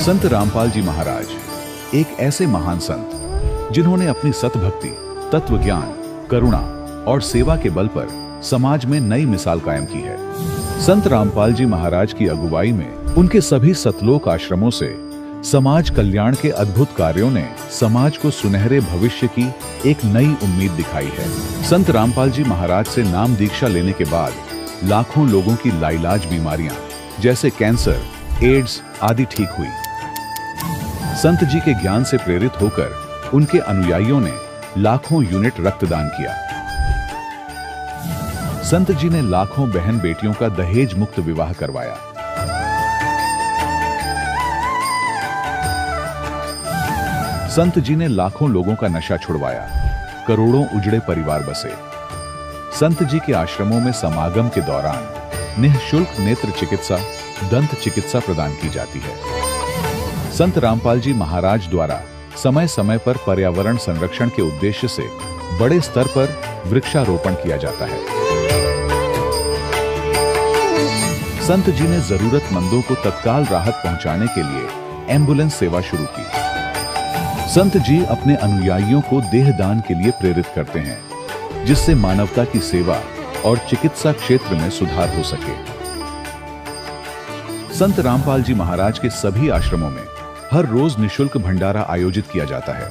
संत रामपाल जी महाराज एक ऐसे महान संत जिन्होंने अपनी सतभक्ति, तत्व ज्ञान, करुणा और सेवा के बल पर समाज में नई मिसाल कायम की है। संत रामपाल जी महाराज की अगुवाई में उनके सभी सतलोक आश्रमों से समाज कल्याण के अद्भुत कार्यों ने समाज को सुनहरे भविष्य की एक नई उम्मीद दिखाई है। संत रामपाल जी महाराज से नाम दीक्षा लेने के बाद लाखों लोगों की लाइलाज बीमारियां जैसे कैंसर, एड्स आदि ठीक हुई। संत जी के ज्ञान से प्रेरित होकर उनके अनुयायियों ने लाखों यूनिट रक्तदान किया। संत जी ने लाखों बहन बेटियों का दहेज मुक्त विवाह करवाया। संत जी ने लाखों लोगों का नशा छुड़वाया, करोड़ों उजड़े परिवार बसे। संत जी के आश्रमों में समागम के दौरान निःशुल्क नेत्र चिकित्सा, दंत चिकित्सा प्रदान की जाती है। संत रामपाल जी महाराज द्वारा समय समय पर पर्यावरण संरक्षण के उद्देश्य से बड़े स्तर पर वृक्षारोपण किया जाता है। संत जी ने जरूरतमंदों को तत्काल राहत पहुंचाने के लिए एम्बुलेंस सेवा शुरू की। संत जी अपने अनुयायियों को देहदान के लिए प्रेरित करते हैं, जिससे मानवता की सेवा और चिकित्सा क्षेत्र में सुधार हो सके। संत रामपाल जी महाराज के सभी आश्रमों में हर रोज निःशुल्क भंडारा आयोजित किया जाता है,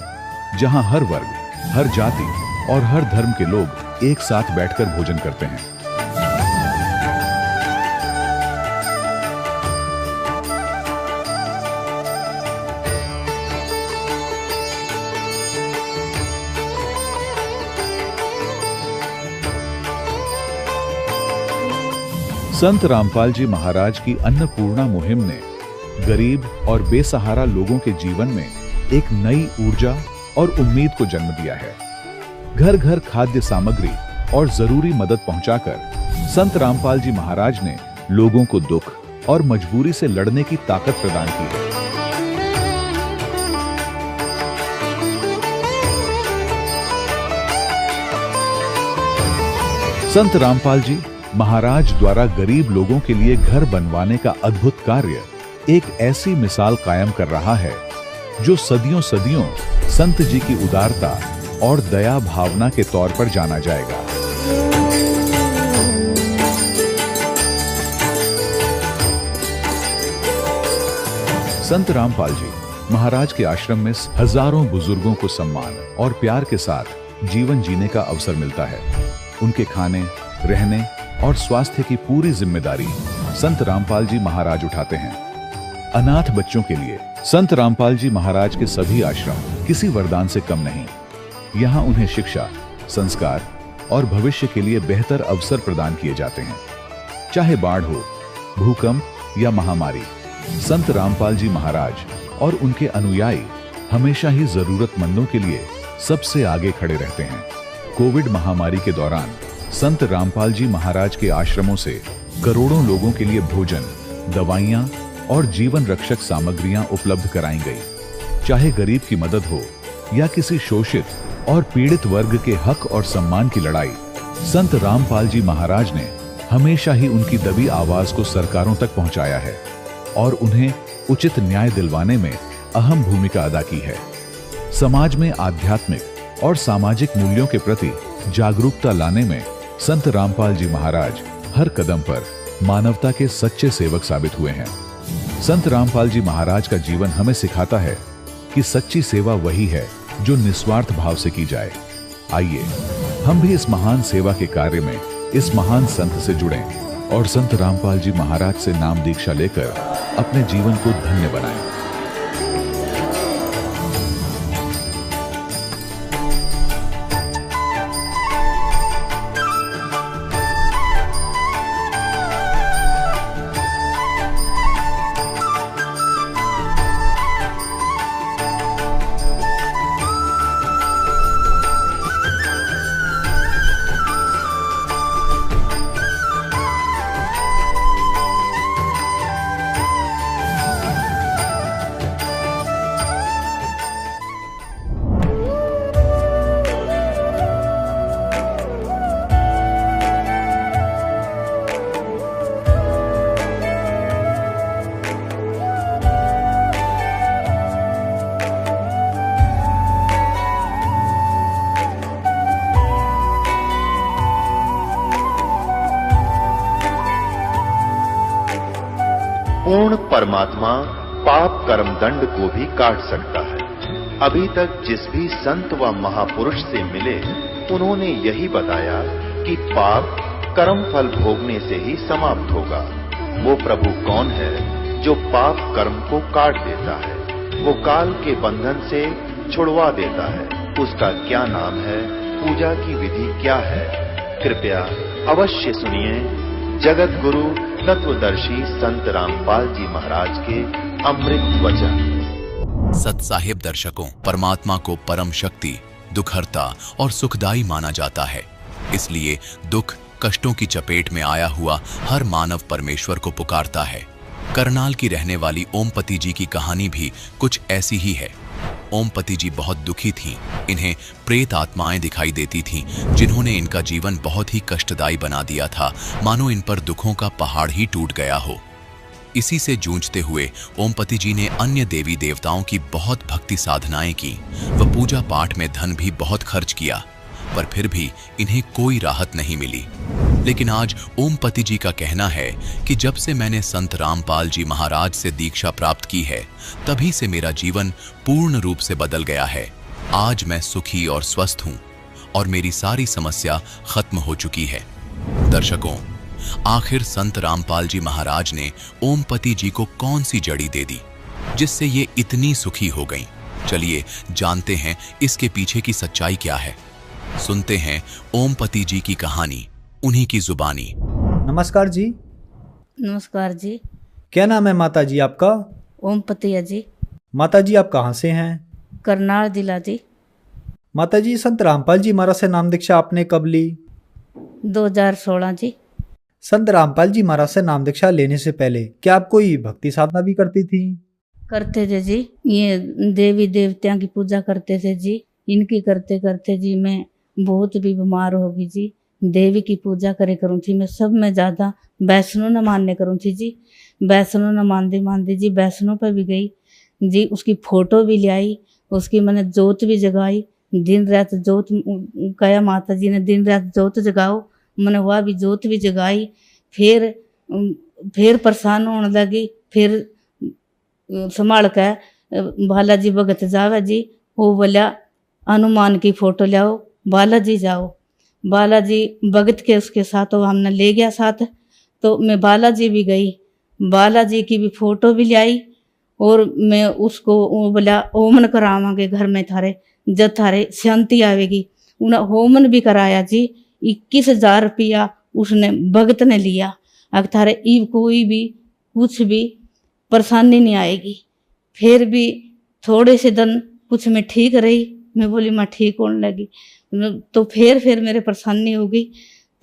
जहां हर वर्ग, हर जाति और हर धर्म के लोग एक साथ बैठकर भोजन करते हैं। संत रामपाल जी महाराज की अन्नपूर्णा मुहिम ने गरीब और बेसहारा लोगों के जीवन में एक नई ऊर्जा और उम्मीद को जन्म दिया है। घर घर खाद्य सामग्री और जरूरी मदद पहुंचाकर संत रामपाल जी महाराज ने लोगों को दुख और मजबूरी से लड़ने की ताकत प्रदान की है। संत रामपाल जी महाराज द्वारा गरीब लोगों के लिए घर बनवाने का अद्भुत कार्य एक ऐसी मिसाल कायम कर रहा है जो सदियों सदियों संत जी की उदारता और दया भावना के तौर पर जाना जाएगा। संत रामपाल जी महाराज के आश्रम में हजारों बुजुर्गों को सम्मान और प्यार के साथ जीवन जीने का अवसर मिलता है। उनके खाने, रहने और स्वास्थ्य की पूरी जिम्मेदारी संत रामपाल जी महाराज उठाते हैं। अनाथ बच्चों के लिए संत रामपाल जी महाराज के सभी आश्रम किसी वरदान से कम नहीं। यहाँ उन्हें शिक्षा, संस्कार और भविष्य के लिए बेहतर अवसर प्रदान किए जाते हैं। चाहे बाढ़ हो, भूकंप या महामारी, संत रामपाल जी महाराज और उनके अनुयायी हमेशा ही जरूरतमंदों के लिए सबसे आगे खड़े रहते हैं। कोविड महामारी के दौरान संत रामपाल जी महाराज के आश्रमों से करोड़ों लोगों के लिए भोजन, दवाइयां और जीवन रक्षक सामग्रियां उपलब्ध कराई गई। चाहे गरीब की मदद हो या किसी शोषित और पीड़ित वर्ग के हक और सम्मान की लड़ाई, संत रामपाल जी महाराज ने हमेशा ही उनकी दबी आवाज को सरकारों तक पहुंचाया है और उन्हें उचित न्याय दिलवाने में अहम भूमिका अदा की है। समाज में आध्यात्मिक और सामाजिक मूल्यों के प्रति जागरूकता लाने में संत रामपाल जी महाराज हर कदम पर मानवता के सच्चे सेवक साबित हुए हैं। संत रामपाल जी महाराज का जीवन हमें सिखाता है कि सच्ची सेवा वही है जो निस्वार्थ भाव से की जाए। आइए हम भी इस महान सेवा के कार्य में इस महान संत से जुड़ें और संत रामपाल जी महाराज से नाम दीक्षा लेकर अपने जीवन को धन्य बनाएं। पूर्ण परमात्मा पाप कर्म दंड को भी काट सकता है। अभी तक जिस भी संत व महापुरुष से मिले, उन्होंने यही बताया कि पाप कर्म फल भोगने से ही समाप्त होगा। वो प्रभु कौन है जो पाप कर्म को काट देता है, वो काल के बंधन से छुड़वा देता है। उसका क्या नाम है, पूजा की विधि क्या है? कृपया अवश्य सुनिए जगत गुरु तत्वदर्शी संत रामपाल जी महाराज के अमृत वचन। सत्साहिब दर्शकों, परमात्मा को परम शक्ति, दुखहर्ता और सुखदाई माना जाता है। इसलिए दुख कष्टों की चपेट में आया हुआ हर मानव परमेश्वर को पुकारता है। करनाल की रहने वाली ओमपति जी की कहानी भी कुछ ऐसी ही है। ओमपति जी बहुत दुखी थीं। इन्हें प्रेत आत्माएं दिखाई देती थीं, जिन्होंने इनका जीवन बहुत ही कष्टदायी बना दिया था, मानो इन पर दुखों का पहाड़ ही टूट गया हो। इसी से जूझते हुए ओमपति जी ने अन्य देवी देवताओं की बहुत भक्ति साधनाएं की व पूजा पाठ में धन भी बहुत खर्च किया, पर फिर भी इन्हें कोई राहत नहीं मिली। लेकिन आज ओमपति जी का कहना है कि जब से मैंने संत रामपाल जी महाराज से दीक्षा प्राप्त की है, तभी से मेरा जीवन पूर्ण रूप से बदल गया है। आज मैं सुखी और स्वस्थ हूं और मेरी सारी समस्या खत्म हो चुकी है। दर्शकों, आखिर संत रामपाल जी महाराज ने ओमपति जी को कौन सी जड़ी दे दी जिससे ये इतनी सुखी हो गईं? चलिए जानते हैं इसके पीछे की सच्चाई क्या है। सुनते हैं ओमपति जी की कहानी, उन्हीं की जुबानी। नमस्कार जी। नमस्कार जी। क्या नाम है माता जी आपका? ओमपति है जी। माता जी आप कहाँ से हैं? करनाल जिला जी। माता जी, संत रामपाल जी महाराज से नाम दीक्षा आपने कब ली? 2016 जी। संत रामपाल जी महाराज से नाम दीक्षा लेने से पहले क्या आप कोई भक्ति साधना भी करती थी? करते थे जी, ये देवी देवताओं की पूजा करते थे जी। इनकी करते करते जी मैं बहुत भी बीमार हो गई जी। देवी की पूजा करे करूँ थी मैं, सब में ज़्यादा वैष्णो न मानने करूँ थी जी। वैष्णो न मानते जी वैष्णो पर भी गई जी, उसकी फोटो भी ले आई, उसकी मैंने जोत भी जगाई। दिन रात जोत कहा माता जी ने दिन रात जोत जगाओ, मैंने वह भी जोत भी जगाई। फिर परेशान होने लगी। फिर संभाल कर बालाजी भगत जावे जी, वो बोला हनुमान की फोटो लाओ, बालाजी जाओ। बालाजी भगत के उसके साथ वो हमने ले गया साथ, तो मैं बालाजी भी गई, बालाजी की भी फोटो भी ले आई। और मैं उसको बोला होमन करावांगे घर में थारे, जब थारे शांति आवेगी। उन्हें होमन भी कराया जी। 21,000 रुपया उसने भगत ने लिया। अगर थारे ईब कोई भी कुछ भी परेशानी नहीं आएगी। फिर भी थोड़े से दिन कुछ मैं ठीक रही, मैं बोली मैं ठीक होने लगी। तो फिर मेरे परेशानी हो गई।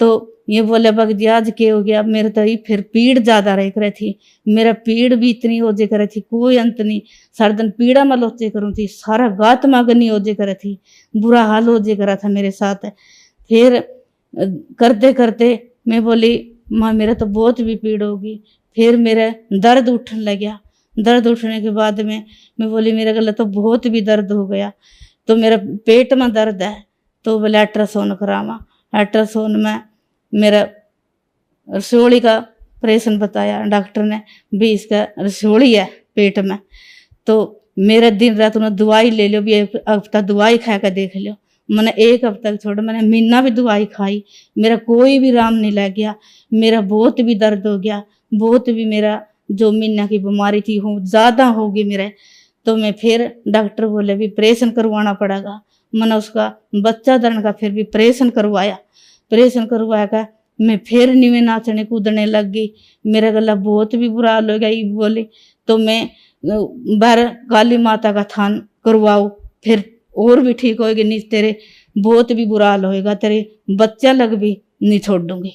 तो ये बोले भगत आज के हो गया, मेरे तो फिर पीड़ ज़्यादा रह कर थी। मेरा पीड़ भी इतनी हो जे करे थी, कोई अंत नहीं। सारा दिन पीड़ा में लोचे करूँ थी, सारा गात मागनी हो जे करे थी, बुरा हाल हो जे करा था मेरे साथ। फिर करते करते मैं बोली माँ मेरा तो बहुत भी पीड़ होगी। फिर मेरा दर्द उठने लग गया। दर्द उठने के बाद में मैं बोली मेरे गले तो बहुत भी दर्द हो गया, तो मेरा पेट में दर्द है। तो बोले अल्ट्रासाउंड करावा। अल्ट्रासाउंड में मेरा रसोली का ऑपरेशन बताया डॉक्टर ने भी, इसका रसोली है पेट में। तो मेरा दिन रात उन्हें दवाई ले लो, भी एक हफ्ता दवाई खा कर देख लो। मैंने एक हफ्ता छोड़, मैंने महीना भी दवाई खाई, मेरा कोई भी आराम नहीं लग गया। मेरा बहुत भी दर्द हो गया, बहुत भी मेरा जो महीना की बीमारी थी वो ज़्यादा होगी मेरे। तो मैं फिर डॉक्टर बोले भी ऑपरेशन करवाना पड़ेगा। मैंने उसका बच्चा दर्न का फिर भी ऑपरेशन करवाया। ऑपरेशन करवाया का मैं फिर नीवे नाचने कूदने लग गई। मेरा गला बहुत भी बुरा हाल हो गया। ये बोली तो मैं बाहर काली माता का थान करवाओ, फिर और भी ठीक होएगी, नहीं तेरे बहुत भी बुरा हाल होएगा, तेरे बच्चा लग भी नहीं छोड़ दूंगी।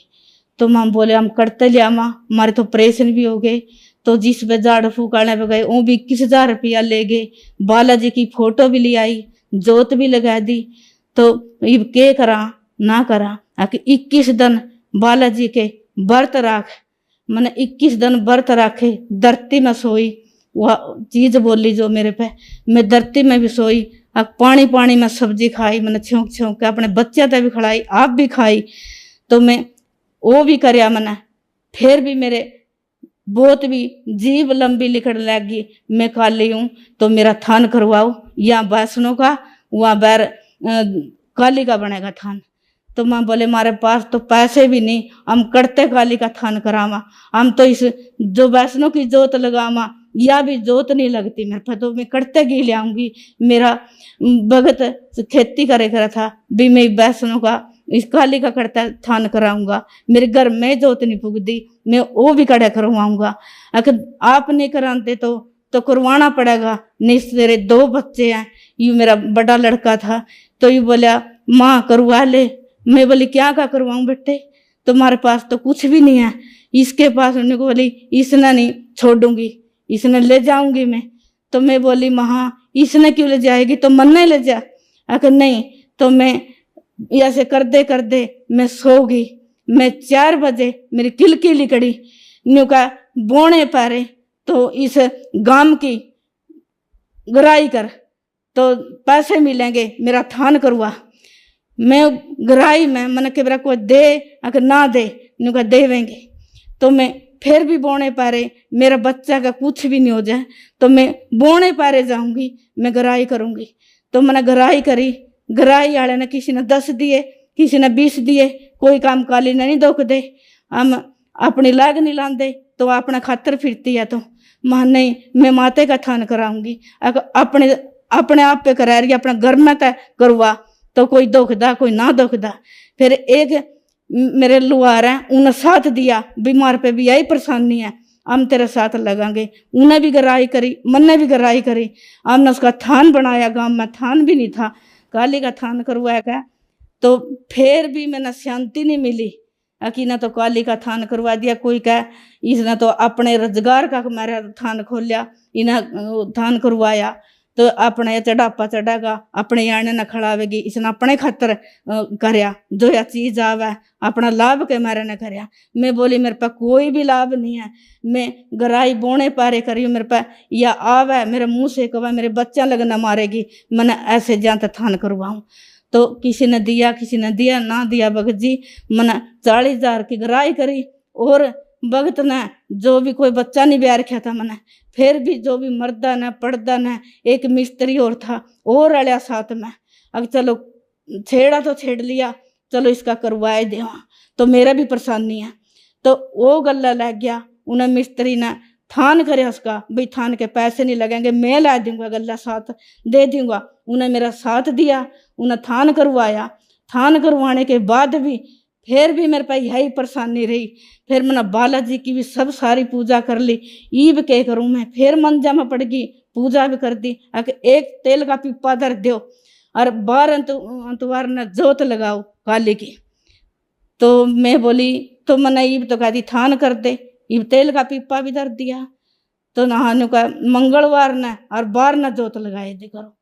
तो माँ बोले हम करते लिया माँ, हमारे तो ऑपरेशन भी हो गए। तो जिस पे झाड़ फूकाने पे गए वो भी 21,000 रुपया ले गए। बालाजी की फोटो भी ले आई, जोत भी लगा दी। तो ये के करा ना करा, आके 21 दिन बालाजी के व्रत राख। मैंने 21 दिन व्रत राखे, धरती में सोई। वह चीज बोली जो मेरे पे, मैं धरती में भी सोई। अब पानी में सब्जी खाई, मैंने छौंक छौंक के अपने बच्चे तक भी खिलाई, आप भी खाई। तो मैं वो भी करया मैंने। फिर भी मेरे बहुत भी जीभ लंबी लिखने लगी, मैं काली हूँ तो मेरा थान करवाओ, यहाँ वैष्णो का वहाँ बैर काली का बनेगा थान। तो माँ बोले हमारे पास तो पैसे भी नहीं, हम करते काली का थान करावा, हम तो इस जो वैष्णो की जोत लगावा या भी जोत नहीं लगती मेरे पर, तो मैं करते घी ले आऊंगी। मेरा भगत खेती करे करा था भी, मैं वैष्णो का इस काली का करता थान कराऊंगा, मेरे घर में जोत नहीं पुगती, मैं वो भी कड़ा करवाऊंगा। अगर आप नहीं कराते तो करवाना पड़ेगा। नहीं तेरे 2 बच्चे हैं, यू मेरा बड़ा लड़का था तो यू बोला माँ करवा ले। मैं बोली क्या का करवाऊं बेटे, तुम्हारे पास तो कुछ भी नहीं है, इसके पास। उन्होंने को बोली इसने नहीं छोड़ूंगी, इसने ले जाऊंगी मैं। तो मैं बोली महा इसने क्यों ले जाएगी, तो मन नहीं ले जा। अगर नहीं तो मैं ऐसे कर दे मैं सो गई। मैं 4 बजे मेरी किलकी लिकड़ी न्यू का बोने पारे तो इस गांव की गराई कर तो पैसे मिलेंगे, मेरा थान करवा। मैं गराई में मन के बरा को दे, अगर ना दे न्यू का देवेंगे। तो मैं फिर भी बोने पारे मेरा बच्चा का कुछ भी नहीं हो जाए तो मैं बोने पारे जाऊंगी, मैं गराई करूंगी। तो मैंने गराई करी, गराई वाले ने किसी ने 10 दिए, किसी ने 20 दिए, कोई काम काली ने नहीं दुख दे। हम अपनी लाग नहीं लाते तो अपना खातर फिरती है। तो मां नहीं मैं माते का थान कराऊंगी, अगर अपने आप पे करा रही अपना घर में का करवा तो कोई दुखदा कोई ना दुखदा। फिर एक मेरे लुहार है उन्हें साथ दिया, बीमार पे भी यही परेशानी है, हम तेरे साथ लगाएंगे। उन्हें भी गराई करी, मन ने भी गराई करी, हमने उसका थान बनाया। गांव में थान भी नहीं था, काली का थान करवाया गया। तो फिर भी मैंने शांति नहीं मिली। अकीना तो काली का थान करवा दिया, कोई कह इसने तो अपने रोजगार का मेरा थान खोलिया, इन्हें थान करवाया तो अपने चढ़ापा चढ़ागा, अपने आने न खड़ावेगी, इसने अपने खातर करया जो या चीज आवे अपना लाभ के मारे न करया। मैं बोली मेरे पास कोई भी लाभ नहीं है, मैं गराई बोने पारे करी मेरे पास या आवे मेरे मुंह से कवा मेरे बच्चा लगना मारेगी, मैंने ऐसे जान थान करवाऊं। तो किसी ने दिया किसी ने दिया ना दिया। भगत जी मैंने 40,000 की गराई करी और भगत ने जो भी कोई बच्चा नहीं ब्याह रखा था मैंने, फिर भी जो भी मर्दा न पड़दा न एक मिस्त्री और था और अलिया साथ में। अब चलो छेड़ा तो छेड़ लिया, चलो इसका करवाए देवा, तो मेरा भी परेशानी है। तो वो गला लग गया, उन्हें मिस्त्री ने थान करे उसका भाई थान के पैसे नहीं लगेंगे, मैं ला दूंगा गला साथ दे दूंगा। उन्हें मेरा साथ दिया, उन्हें थान करवाया। थान करवाने के बाद भी फिर भी मेरे पास यही परेशानी रही। फिर मैंने बालाजी की भी सब सारी पूजा कर ली, ईब के करूँ मैं, फिर मंजा में पड़ गई, पूजा भी कर दी। एक तेल का पिप्पा धर दो और 12 अंतवार ने जोत लगाओ काली की। तो मैं बोली तो मैंने ईब तो कहा दी थान कर दे, ईब तेल का पिप्पा भी धर दिया। तो नहाने का मंगलवार ने और 12 ने जोत लगाए दे करो,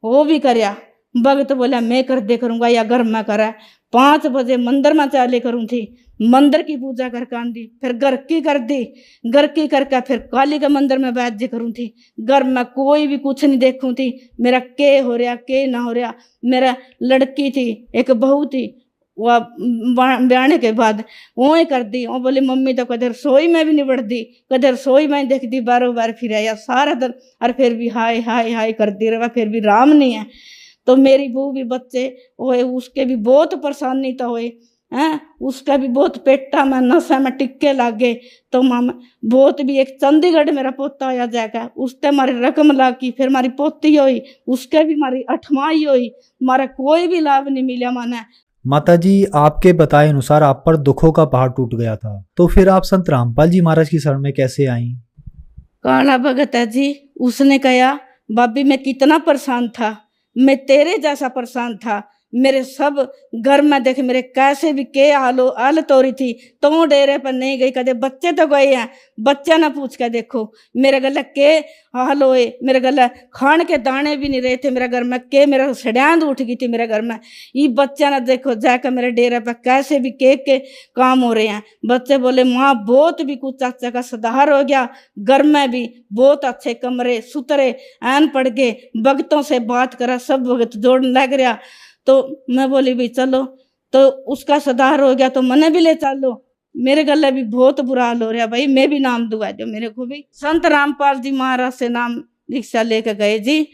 वो भी करया। भगत बोला मैं कर दे करूँगा या घर में करा। 5 बजे मंदिर में चाले करूँ थी, मंदिर की पूजा करके आंदी, फिर घर की कर दी, घर की करके फिर काली के मंदिर में बैठ जे करूँ थी। घर में कोई भी कुछ नहीं देखूँ थी, मेरा के हो रहा के ना हो रहा। मेरा लड़की थी एक बहू थी, वह ब्याने के बाद वो ही कर दी। वो बोली मम्मी तो कदर रसोई में भी नहीं बढ़ती, कदर रसोई में देख दी, बारों बार फिर आया सारा दिन और फिर भी हाय हाय हाय करती रहा, फिर भी राम नहीं है। तो मेरी बहू भी बच्चे हुए, उसके भी बहुत परेशानी तो हुए हैं, उसका भी बहुत पेटा में नशा में टिक्के लागे। तो मामा बहुत भी एक चंडीगढ़ मेरा पोता आया जाएगा, उससे हमारी रकम लागी, फिर हमारी पोती हुई, उसके भी हमारी 8वाई हुई, हमारा कोई भी लाभ नहीं मिला। माना माताजी आपके बताए अनुसार आप पर दुखों का पहाड़ टूट गया था, तो फिर आप संत रामपाल जी महाराज की शरण में कैसे आई? काला भगत है जी, उसने कहा बाबी मैं कितना परेशान था, मैं तेरे जैसा परेशान था। मेरे सब घर में देख मेरे कैसे भी के हालत हो रही थी, तो डेरे पर नहीं गई, कदे बच्चे तो गए हैं, बच्चा ना पूछ के देखो मेरे गला के हाल होए, मेरे गला खान के दाने भी नहीं रहे थे मेरे घर में, के मेरा सड़ियांद उठ गई थी मेरे घर में। ये बच्चा ना देखो जाकर मेरे डेरे पर कैसे भी के काम हो रहे हैं। बच्चे बोले माँ बहुत भी कुछ चाचा का सुधार हो गया, घर में भी बहुत अच्छे कमरे सुतरे ऐन पड़ गए, भगतों से बात करा सब भगत जोड़ने लग रहा। तो मैं बोली भी चलो, तो उसका सुधार हो गया तो मने भी ले चलो। मेरे गले भी बहुत बुरा हाल हो रहा भाई, मैं भी नाम दुआ दो मेरे को भी। संत रामपाल जी महाराज से नाम दीक्षा लेकर गए जी।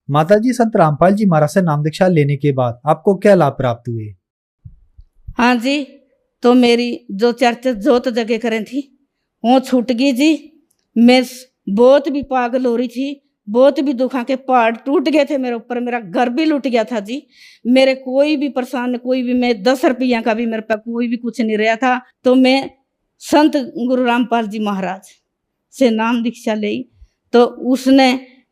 माता जी, संत रामपाल जी महाराज से नाम दीक्षा लेने के बाद आपको क्या लाभ प्राप्त हुए? हाँ जी, तो मेरी जो चर्चा जोत जगह करें थी वो छूट गई जी। मैं बहुत भी पागल हो रही थी, बहुत भी दुखा के पहाड़ टूट गए थे मेरे ऊपर, मेरा घर भी लुट गया था जी। मेरे कोई भी परेशान, कोई भी, मैं 10 रुपया का भी मेरे पास कोई भी कुछ नहीं रहा था। तो मैं संत गुरु रामपाल जी महाराज से नाम दीक्षा ली, तो उसने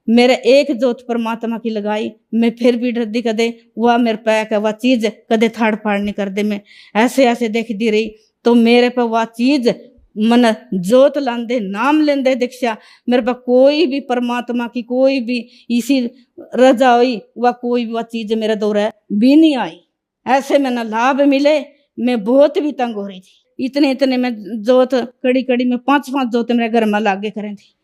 मेरे एक जोत परमात्मा की लगाई। मैं फिर भी डरदी कदे वह मेरे पैक है वह चीज कदे थाड़ फाड़ नहीं कर दे। मैं ऐसे ऐसे देखती रही तो मेरे पे वह चीज मन जोत लांदे नाम लेंदे दीक्षा, मेरे पे कोई भी परमात्मा की कोई भी इसी रजा हुई वह कोई भी वह चीज मेरे दौरे भी नहीं आई। ऐसे में न लाभ मिले, मैं बहुत भी तंग हो रही थी। इतने में जोत कड़ी कड़ी में 5-5 जोत मेरे घर में लागे करें थी।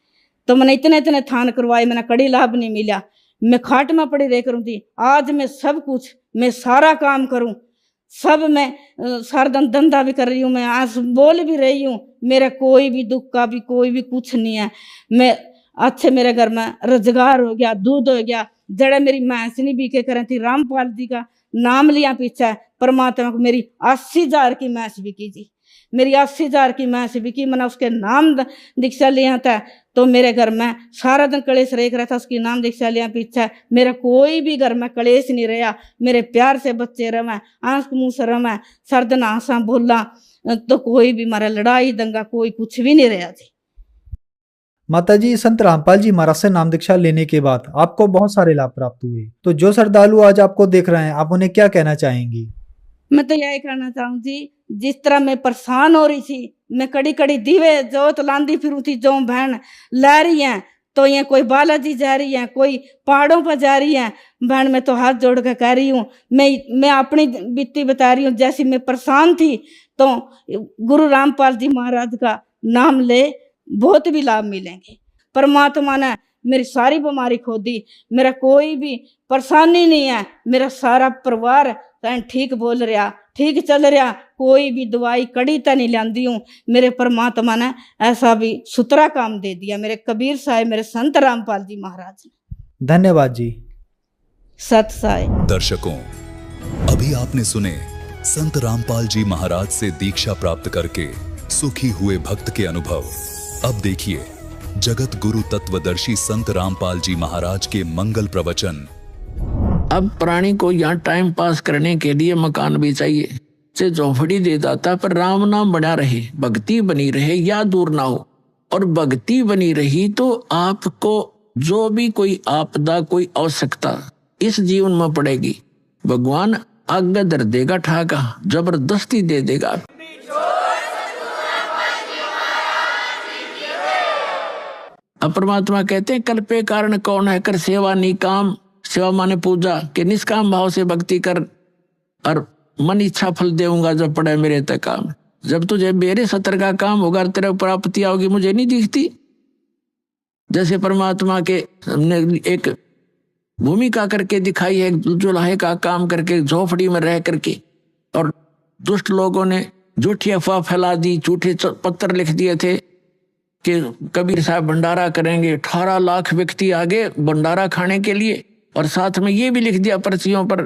तो मैंने इतने थान करवाए, मैंने कड़ी लाभ नहीं मिला। मैं खाट में पड़ी रह करूँ थी। आज मैं सब कुछ, मैं सारा काम करूं, सब मैं सारा दिन धंधा भी कर रही हूँ, मैं आज बोल भी रही हूँ। मेरा कोई भी दुख का भी कोई भी कुछ नहीं है। मैं अच्छे मेरे घर में रोजगार हो गया, दूध हो गया। जड़ा मेरी भैंस नहीं बीके करें थी, रामपाल जी का नाम लिया पीछे परमात्मा को मेरी 80,000 की भैंस बिकी जी। मेरी 80,000 की भैंस बिकी, मैंने उसके नाम दीक्षा लिया था। तो मेरे घर में सारा दिन कलेश रह रहा था, उसकी नाम दीक्षा लिया पीछे मेरा कोई भी घर में कलेश नहीं रहा। मेरे प्यार से बच्चे रहे, आंख मुंह से रहे, सर्दन आसा बोला, तो कोई भी मारा लड़ाई दंगा कोई कुछ भी नहीं रहा जी। माता जी, संत रामपाल जी महाराज से नाम दीक्षा लेने के बाद आपको बहुत सारे लाभ प्राप्त हुए, तो जो श्रद्धालु आज आपको देख रहे हैं आप उन्हें क्या कहना चाहेंगी? मैं तो यही कहना चाहूँ जी, जिस तरह मैं परेशान हो रही थी, मैं कड़ी कड़ी दीवे जोत लांदी फिरूँ थी, जो बहन ला रही हैं, तो ये कोई बालाजी जा रही है, कोई पहाड़ों पर जा रही है, बहन मैं तो हाथ जोड़ कर कह रही हूँ, मैं अपनी बीती बता रही हूँ। जैसी मैं परेशान थी तो गुरु रामपाल जी महाराज का नाम ले, बहुत भी लाभ मिलेंगे। परमात्मा ने मेरी सारी बीमारी खो दी, मेरा कोई भी परेशानी नहीं है, मेरा सारा परिवार ठीक बोल रहा, ठीक चल रहा, कोई भी दवाई कड़ी तो नहीं लाती हूँ। मेरे परमात्मा ने ऐसा भी सुतरा काम दे दिया, मेरे कबीर साहब, मेरे संत रामपाल जी महाराज ने। धन्यवाद जी। सत साहब। दर्शकों, अभी आपने सुने संत रामपाल जी महाराज से दीक्षा प्राप्त करके सुखी हुए भक्त के अनुभव। अब देखिए जगत गुरु तत्वदर्शी संत रामपाल जी महाराज के मंगल प्रवचन। अब प्राणी को यहाँ टाइम पास करने के लिए मकान भी चाहिए, से झोंपड़ी दे देता, पर राम नाम बना रहे, भक्ति बनी रहे या दूर ना हो। और भक्ति बनी रही तो आपको जो भी कोई आपदा, कोई आवश्यकता इस जीवन में पड़ेगी, भगवान आगे धर देगा, ठाका जबरदस्ती दे देगा। अब परमात्मा कहते हैं, कल पे कारण कौन है, कर सेवा निकाम। सेवा माने पूजा, के निष्काम भाव से भक्ति कर और मन इच्छा फल देऊंगा जब पड़े मेरे तक काम। जब तुझे मेरे सतर का काम होगा, तेरे ऊपर आपत्ति आओगी, मुझे नहीं दिखती। जैसे परमात्मा के हमने एक भूमिका करके दिखाई है, जुलाहे का काम करके झोपड़ी में रह करके, और दुष्ट लोगों ने झूठी अफवाह फैला दी, झूठे पत्र लिख दिए थे कि कबीर साहब भंडारा करेंगे। 18 लाख व्यक्ति आगे भंडारा खाने के लिए, और साथ में ये भी लिख दिया पर्चियों पर,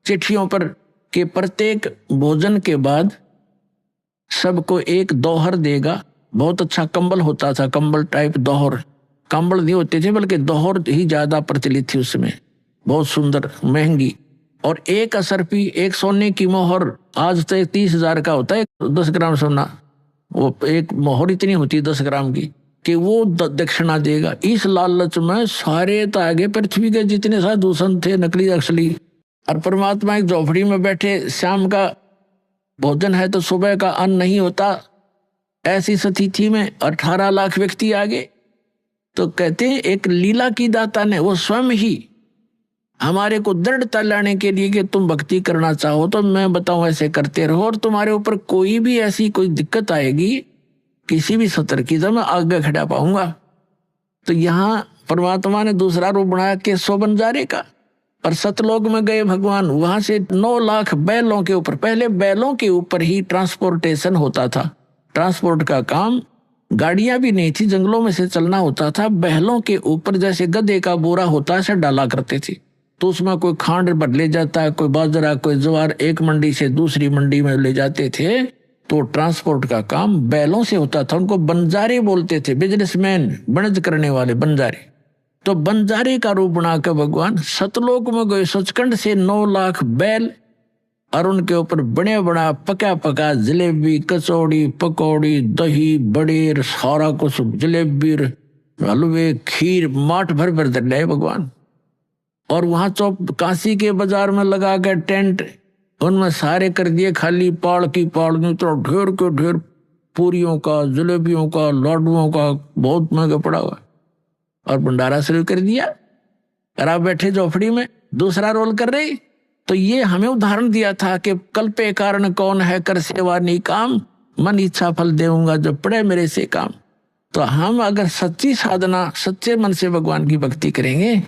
चिट्ठियों पर, कि प्रत्येक भोजन के बाद सबको एक दोहर देगा। बहुत अच्छा कंबल होता था, कंबल टाइप दोहर, कंबल नहीं होते थे बल्कि दोहर ही ज्यादा प्रचलित थी उसमें, बहुत सुंदर, महंगी। और एक असरफी, एक सोने की मोहर, आज तो 30,000 का होता है 10 ग्राम सोना, वो एक मोहर इतनी होती है 10 ग्राम की, कि वो दक्षिणा देगा। इस लालच में सारे तो आगे पृथ्वी के जितने साधु संत थे, नकली असली, और परमात्मा एक झोपड़ी में बैठे, शाम का भोजन है तो सुबह का अन्न नहीं होता, ऐसी स्थिति में 18 लाख व्यक्ति आगे। तो कहते हैं एक लीला की दाता ने वो स्वयं ही हमारे को दृढ़ता लाने के लिए कि तुम भक्ति करना चाहो तो मैं बताऊं ऐसे करते रहो, और तुम्हारे ऊपर कोई भी ऐसी कोई दिक्कत आएगी किसी भी सतर की, तो मैं आगे खड़ा पाऊंगा। तो यहाँ परमात्मा ने दूसरा रूप बनाया कि 100 बंजारे का, और सतलोक में गए भगवान, वहां से 9 लाख बैलों के ऊपर, पहले बैलों के ऊपर ही ट्रांसपोर्टेशन होता था, ट्रांसपोर्ट का काम, गाड़ियां भी नहीं थी, जंगलों में से चलना होता था। बैलों के ऊपर जैसे गधे का बोरा होता है ऐसे डाला करते थे, तो उसमें कोई खांड भर ले जाता है, कोई बाजरा, कोई ज्वार, एक मंडी से दूसरी मंडी में ले जाते थे। तो ट्रांसपोर्ट का काम बैलों से होता था। उनको बंजारे बोलते थे, बिजनेसमैन, बनज करने वाले बंजारे। तो बंजारे का रूप बनाकर भगवान सतलोक में गए, सचखंड से 9 लाख बैल, और उनके ऊपर बड़े बड़ा पका पका जलेबी, कचौड़ी, पकौड़ी, दही, बड़े, सारा कुछ, जलेबी, हलवे, खीर, माठ भर भर दे रहे भगवान। और वहां चौप काशी के बाजार में लगा के टेंट, उनमें सारे कर दिए खाली, पाड़ की पाड़ में तो ढेर के ढेर पूरियों का, जलेबियों का, लाडुओं का बहुत महंगा पड़ा हुआ, और भंडारा शुरू कर दिया। और आप बैठे झोपड़ी में दूसरा रोल कर रहे। तो ये हमें उदाहरण दिया था कि कल्पे कारण कौन है, कर सेवा निकाम, मन इच्छा फल देऊंगा जो पड़े मेरे से काम। तो हम अगर सच्ची साधना, सच्चे मन से भगवान की भक्ति करेंगे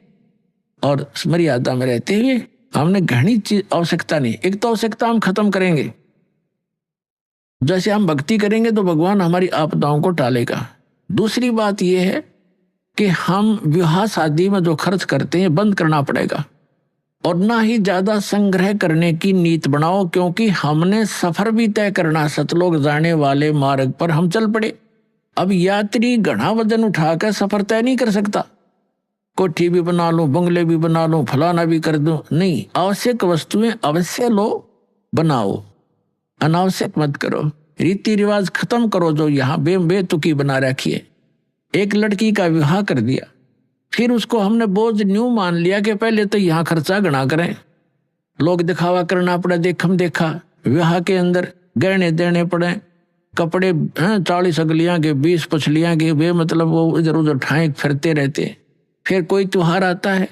और मर्यादा में रहते हुए, हमने घनी चीज आवश्यकता नहीं, एक तो आवश्यकता हम खत्म करेंगे। जैसे हम भक्ति करेंगे तो भगवान हमारी आपदाओं को टालेगा। दूसरी बात यह है कि हम विवाह शादी में जो खर्च करते हैं बंद करना पड़ेगा, और ना ही ज्यादा संग्रह करने की नीति बनाओ, क्योंकि हमने सफर भी तय करना, सतलोक जाने वाले मार्ग पर हम चल पड़े। अब यात्री घना वजन उठाकर सफर तय नहीं कर सकता। कोठी भी बना लूं, बंगले भी बना लूं, फलाना भी कर दूं, नहीं। आवश्यक वस्तुएं अवश्य लो, बनाओ, अनावश्यक मत करो। रीति रिवाज खत्म करो जो यहाँ बेतुकी बना रखिए। एक लड़की का विवाह कर दिया, फिर उसको हमने बोझ न्यू मान लिया कि पहले तो यहाँ खर्चा गणा करें, लोग दिखावा करना पड़े, देखम देखा। विवाह के अंदर गहने देने पड़े, कपड़े 40 अगलियां के, 20 पछलियां के, वे मतलब वो इधर उधर ठाए फिरते रहते। फिर कोई त्योहार आता है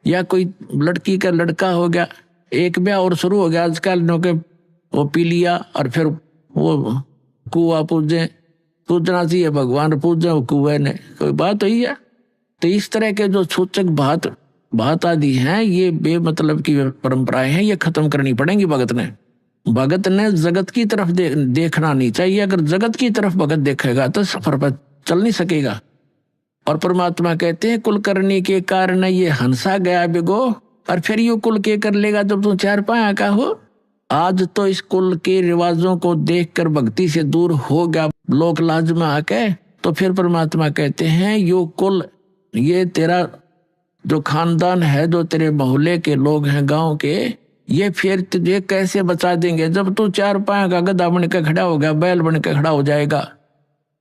या कोई लड़की का लड़का हो गया, एक ब्याह और शुरू हो गया आजकल, के वो पी लिया, और फिर वो कुआ पूजना चाहिए, भगवान पूजा कुएं ने, कोई बात हुई है। तो इस तरह के जो सूचक बात आदि हैं, ये बेमतलब की परंपराएं हैं, ये खत्म करनी पड़ेंगी। भगत ने जगत की तरफ देखना नहीं चाहिए। अगर जगत की तरफ भगत देखेगा तो सफर पर चल नहीं सकेगा। और परमात्मा कहते हैं कुल करने के कारण ये हंसा गया बिगो, और फिर यू कुल के कर लेगा जब तुम 4 पाया का हो। आज तो इस कुल के रिवाजों को देखकर भक्ति से दूर हो गया लोक लाज में आके। तो फिर परमात्मा कहते हैं यो कुल, ये तेरा जो खानदान है, जो तेरे मोहल्ले के लोग हैं, गांव के, ये फिर तुझे कैसे बचा देंगे जब तू 4 पाया का गधा बन के खड़ा हो गया, बैल बन के खड़ा हो जाएगा।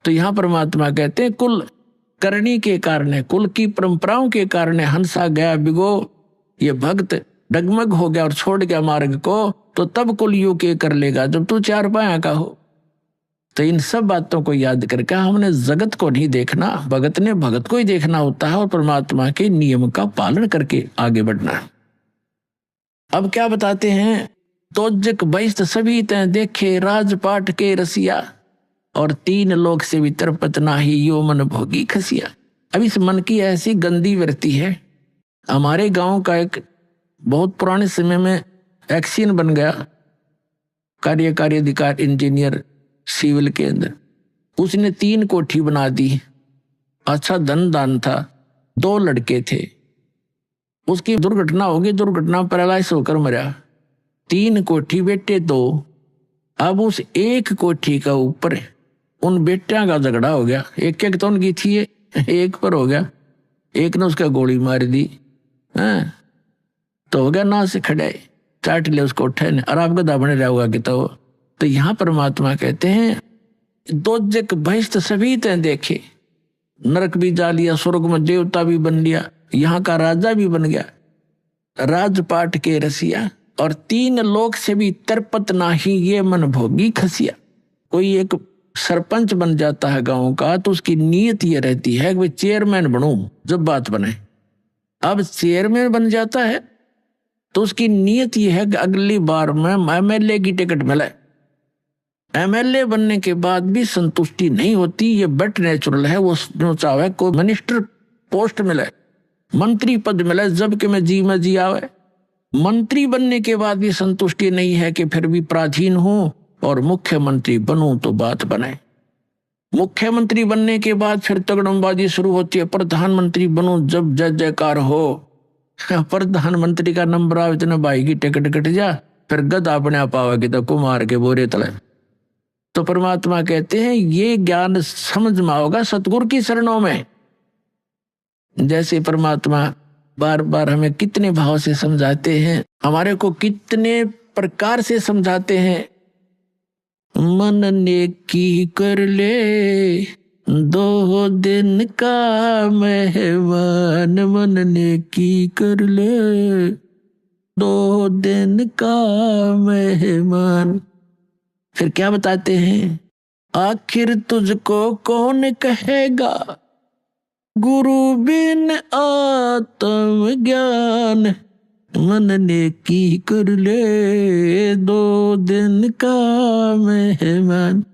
तो यहाँ परमात्मा कहते हैं कुल करनी के कारण, कुल की परंपराओं के कारण हंसा गया बिगो। ये भक्त डगमग हो गया और छोड़ गया मार्ग को, तो तब कुल यू के कर लेगा जब तू 4 पाया का हो। तो इन सब बातों को याद करके हमने जगत को नहीं देखना, भगत ने भगत को ही देखना होता है, और परमात्मा के नियम का पालन करके आगे बढ़ना है। अब क्या बताते हैं, तोजक बहिष्ठ सभी तय देखे, राजपाट के रसिया, और 3 लोक से भी तरपत नाही, यो मन भोगी खसिया। अब इस मन की ऐसी गंदी वृत्ति है। हमारे गांव का एक बहुत पुराने समय में एक्सीन बन गया, कार्यकारी अधिकारी इंजीनियर सिविल के अंदर, उसने 3 कोठी बना दी। अच्छा धन दान था, 2 लड़के थे, उसकी दुर्घटना होगी, दुर्घटना पैरालाइज होकर मरा। 3 कोठी बेटे 2। अब उस एक कोठी का ऊपर उन बेटियां का झगड़ा हो गया, एक तो उनकी थी, एक पर हो गया, एक ने उसका गोली मार दी। तो हो गया ना से खड़े, चाट ले उसको उठे ने, और आपका दाबने रहा होगा कि तो यहाँ परमात्मा कहते हैं दोजक बहिष्ठ सभी तय देखे, नरक भी जा लिया, स्वर्ग में देवता भी बन लिया, यहाँ का राजा भी बन गया, राजपाट के रसिया, और 3 लोक से भी तरपत नाही, ये मन भोगी खसिया। कोई एक सरपंच बन जाता है गांव का, तो उसकी नीयत ये रहती है कि चेयरमैन बनूं जब बात बने। अब चेयरमैन बन जाता है तो उसकी नीयत ये है कि अगली बार में एमएलए की टिकट मिले। एमएलए बनने के बाद भी संतुष्टि नहीं होती, ये बट नेचुरल है। वो जो चाहे को मिनिस्टर पोस्ट मिले, मंत्री पद मिले, जब कि मैं जी आवे। मंत्री बनने के बाद भी संतुष्टि नहीं है कि फिर भी प्राचीन हूं, और मुख्यमंत्री बनूं तो बात बने। मुख्यमंत्री बनने के बाद फिर तगड़मबाजी शुरू होती है, प्रधानमंत्री बनूं जब जय जयकार हो। प्रधानमंत्री का नंबर आवे इतने भाई की टिकट कट जा, फिर गद अपने आप आवेगी तो कुमार के बोरे तले। तो परमात्मा कहते हैं ये ज्ञान समझ में आओगा सतगुरु की शरणों में। जैसे परमात्मा बार बार हमें कितने भाव से समझाते हैं, हमारे को कितने प्रकार से समझाते हैं। मन ने की कर ले 2 दिन का मेहमान, मन ने की कर ले 2 दिन का मेहमान। फिर क्या बताते हैं, आखिर तुझको कौन कहेगा गुरु बिन आत्म ज्ञान, मन ने की कर ले 2 दिन का मेहमान।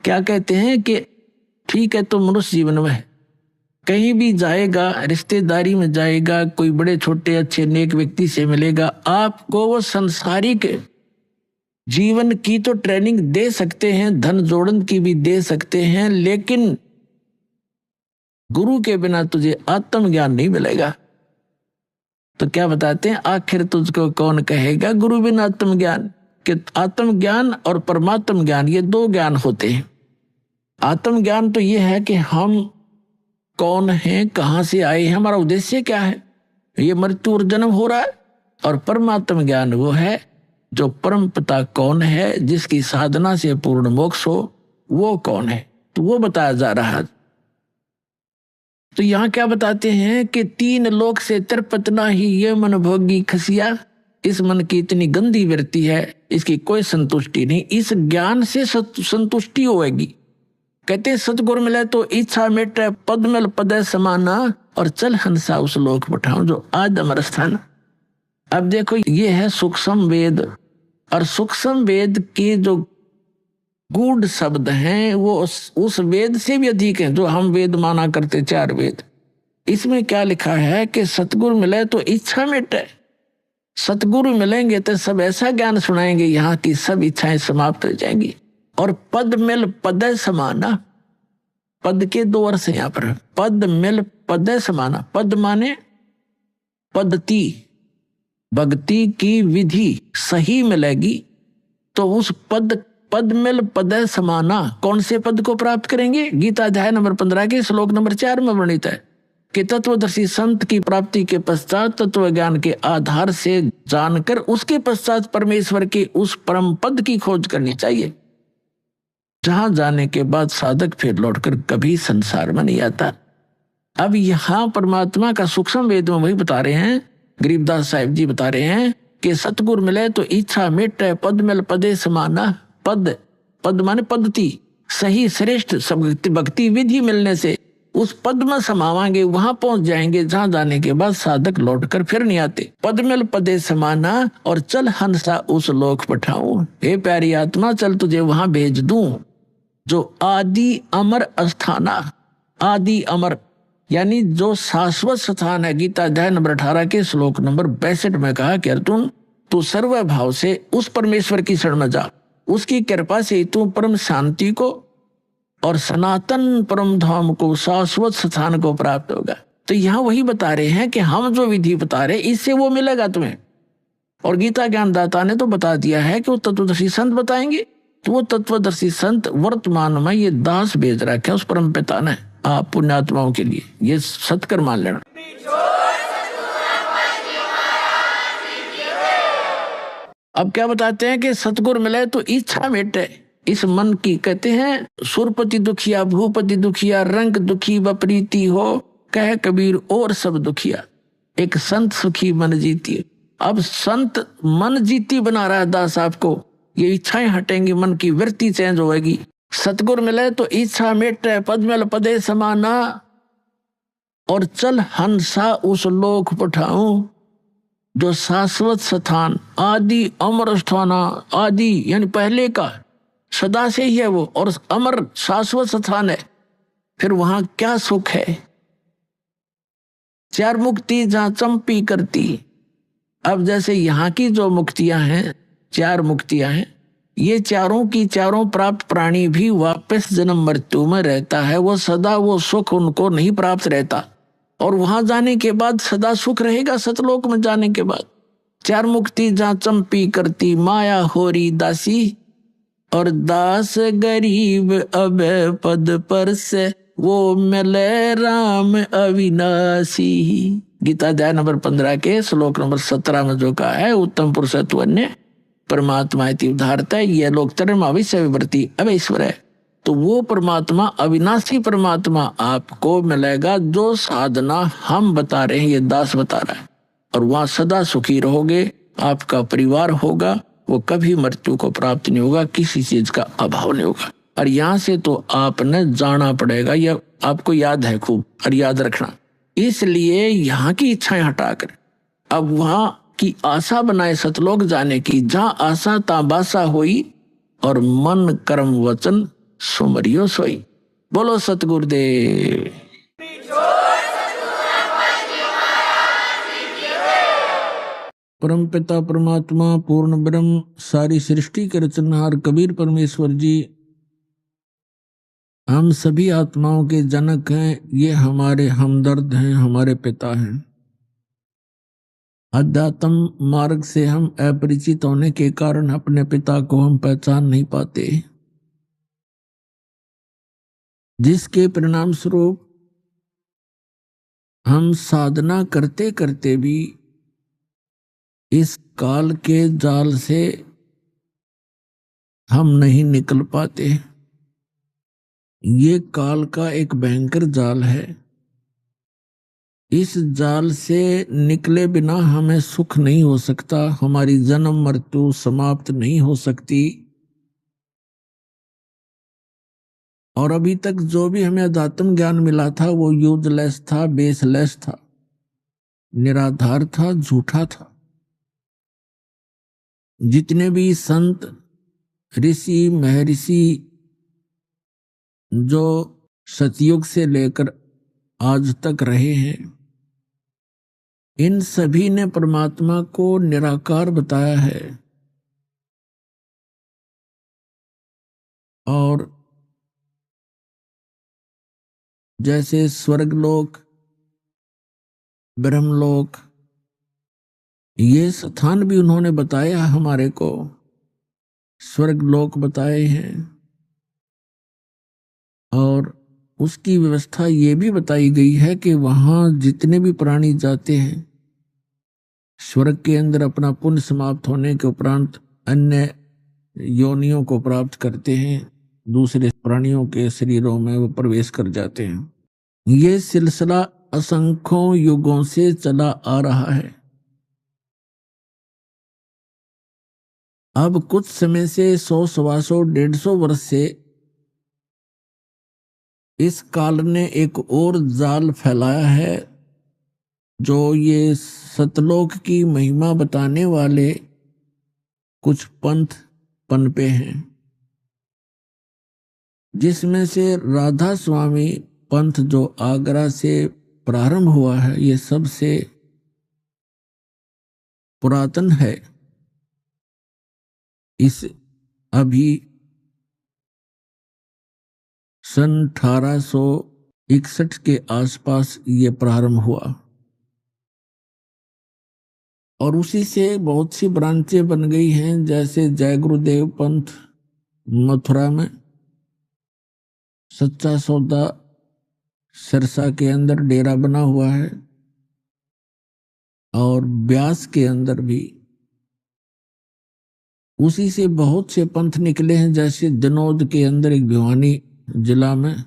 क्या कहते हैं कि ठीक है तो मनुष्य जीवन में कहीं भी जाएगा, रिश्तेदारी में जाएगा, कोई बड़े छोटे अच्छे नेक व्यक्ति से मिलेगा, आपको वो संसारिक जीवन की तो ट्रेनिंग दे सकते हैं, धन जोड़न की भी दे सकते हैं, लेकिन गुरु के बिना तुझे आत्मज्ञान नहीं मिलेगा। तो क्या बताते हैं, आखिर तुझको कौन कहेगा गुरु बिना आत्मज्ञान। कि आत्मज्ञान और परमात्म ज्ञान ये 2 ज्ञान होते हैं। आत्मज्ञान तो ये है कि हम कौन हैं, कहां से आए हैं, हमारा उद्देश्य क्या है, ये मृत्यु और जन्म हो रहा है। और परमात्म ज्ञान वो है जो परम पिता कौन है, जिसकी साधना से पूर्ण मोक्ष हो, वो कौन है, तो वो बताया जा रहा है। तो यहाँ क्या बताते हैं कि 3 लोक से तृप्त नाही ये मन भोगी खसिया। इस मन की इतनी गंदी वृत्ति है, इसकी कोई संतुष्टि नहीं, इस ज्ञान से संतुष्टि होगी। कहते सतगुरु मिले तो इच्छा मिटे पद मिल पदे समाना, और चल हंसा उस लोक पठाऊं जो आज अमर स्थान। अब देखो ये है सूक्ष्म वेद, और सूक्ष्म वेद के जो गूढ़ शब्द हैं वो उस वेद से भी अधिक हैं जो हम वेद माना करते 4 वेद। इसमें क्या लिखा है कि सतगुरु मिले तो इच्छा मिटे। सतगुरु मिलेंगे तो सब ऐसा ज्ञान सुनाएंगे यहाँ की सब इच्छाएं समाप्त हो जाएंगी। और पद मिल पदे समाना, पद के 2 अर्थ हैं यहाँ पर, पद मिल पदे समाना। पद माने पद्धति, भक्ति की विधि सही मिलेगी तो उस पद मिल पदे समाना। कौन से पद को प्राप्त करेंगे, गीता अध्याय नंबर 15 के श्लोक नंबर 4 में वर्णित है कि तत्वदर्शी संत की प्राप्ति के पश्चात तत्व ज्ञान के आधार से जानकर उसके पश्चात परमेश्वर के उस परम पद की खोज करनी चाहिए, जहां जाने के बाद साधक फिर लौटकर कभी संसार में नहीं आता। अब यहां परमात्मा का सूक्ष्म वेद में वही बता रहे हैं, गरीबदास साहिब जी बता रहे हैं कि सतगुरु मिले तो इच्छा मिटे पद मिल पदे समाना। पद माने पद्धति, सही श्रेष्ठ भक्ति विधि मिलने से उस पद में समावांगे, वहां पहुंच जाएंगे जहां जाने के बाद साधक लौटकर फिर नहीं आते। पद मिल पदे समाना, और चल हंसा उस लोक पठाऊं। हे प्यारी आत्मा, चल तुझे वहां भेज दूं जो आदि अमर अस्थाना। आदि अमर यानी जो शाश्वत स्थान है। गीता अध्याय नंबर 18 के श्लोक नंबर 62 में कहा कि अर्जुन तू सर्व भाव से उस परमेश्वर की शरण में जा, उसकी कृपा से तू परम शांति को और सनातन परम धाम को, शाश्वत स्थान को प्राप्त होगा। तो यहाँ वही बता रहे हैं कि हम जो विधि बता रहे इससे वो मिलेगा तुम्हें। और गीता ज्ञानदाता ने तो बता दिया है कि वो तत्वदर्शी संत बताएंगे। तो वो तत्वदर्शी संत वर्तमान में ये दास भेज रखा है उस परम पिता ने आप पुण्यात्माओं के लिए। ये सत्कर मान लेना। अब क्या बताते हैं कि सतगुरु मिले तो इच्छा मिटे इस मन की। कहते हैं सुरपति दुखिया भूपति दुखिया, रंग दुखी वप्रीति हो, कह कबीर और सब दुखिया, एक संत सुखी मन जीती। अब संत मन जीती बना रहा है दास आपको। ये इच्छाएं हटेंगी, मन की वृत्ति चेंज होगी। सतगुरु मिले तो इच्छा मिटे पद मिल पदे समाना, और चल हंसा उस लोक पठाऊं जो शाश्वत स्थान, आदि अमर स्थाना। आदि यानी पहले का, सदा से ही है वो, और अमर शाश्वत स्थान है। फिर वहां क्या सुख है, 4 मुक्ति जहां चंपी करती। अब जैसे यहाँ की जो मुक्तियां हैं, 4 मुक्तियां हैं, ये चारों की चारों प्राप्त प्राणी भी वापस जन्म मृत्यु में रहता है। वो सदा वो सुख उनको नहीं प्राप्त रहता, और वहां जाने के बाद सदा सुख रहेगा। सतलोक में जाने के बाद चार मुक्ति जहाँ चंपी करती माया होरी दासी, और दास गरीब अब पद पर से वो मिले राम अविनाशी। गीता अध्याय नंबर 15 के श्लोक नंबर 17 में जो कहा है, उत्तम पुरुषत्व अन्य परमात्मा इति उदाहरता है, ये लोग तरम अविश्य विवर्ती अवैश्वर है। तो वो परमात्मा अविनाशी परमात्मा आपको मिलेगा जो साधना हम बता रहे हैं, ये दास बता रहा है, और वहां सदा सुखी रहोगे। आपका परिवार होगा, वो कभी मृत्यु को प्राप्त नहीं होगा, किसी चीज का अभाव नहीं होगा। और यहाँ से तो आपने जाना पड़ेगा, यह आपको याद है खूब, और याद रखना। इसलिए यहाँ की इच्छाएं हटाकर अब वहां की आशा बनाए सतलोक जाने की, जहां आशा ताबासा हुई और मन कर्म वचन सुमरियो सोई। बोलो सतगुरुदेव। परम पिता परमात्मा पूर्ण ब्रह्म सारी सृष्टि के रचनहार कबीर परमेश्वर जी हम सभी आत्माओं के जनक हैं। ये हमारे हमदर्द हैं, हमारे पिता हैं। अध्यात्म मार्ग से हम अपरिचित होने के कारण अपने पिता को हम पहचान नहीं पाते, जिसके परिणाम स्वरूप हम साधना करते करते भी इस काल के जाल से हम नहीं निकल पाते। ये काल का एक भयंकर जाल है। इस जाल से निकले बिना हमें सुख नहीं हो सकता, हमारी जन्म मृत्यु समाप्त नहीं हो सकती। और अभी तक जो भी हमें अध्यात्म ज्ञान मिला था वो यूजलेस था, बेसलेस था, निराधार था, झूठा था। जितने भी संत ऋषि महर्षि जो सतयुग से लेकर आज तक रहे हैं, इन सभी ने परमात्मा को निराकार बताया है। और जैसे स्वर्गलोक, ब्रह्मलोक, ये स्थान भी उन्होंने बताया हमारे को। स्वर्गलोक बताए हैं, और उसकी व्यवस्था ये भी बताई गई है कि वहां जितने भी प्राणी जाते हैं, स्वर्ग के अंदर अपना पुण्य समाप्त होने के उपरांत अन्य योनियों को प्राप्त करते हैं, दूसरे प्राणियों के शरीरों में वो प्रवेश कर जाते हैं। ये सिलसिला असंख्यों युगों से चला आ रहा है। अब कुछ समय से 100, 125, 150 वर्ष से इस काल ने एक और जाल फैलाया है, जो ये सतलोक की महिमा बताने वाले कुछ पंथ पनपे हैं, जिसमें से राधा स्वामी पंथ जो आगरा से प्रारंभ हुआ है, ये सबसे पुरातन है। इस अभी सन 1861 के आसपास ये प्रारंभ हुआ, और उसी से बहुत सी ब्रांचें बन गई हैं। जैसे जय गुरुदेव पंथ मथुरा में, सच्चा सौदा सिरसा के अंदर डेरा बना हुआ है, और ब्यास के अंदर भी उसी से बहुत से पंथ निकले हैं। जैसे दिनोद के अंदर एक भिवानी जिला में,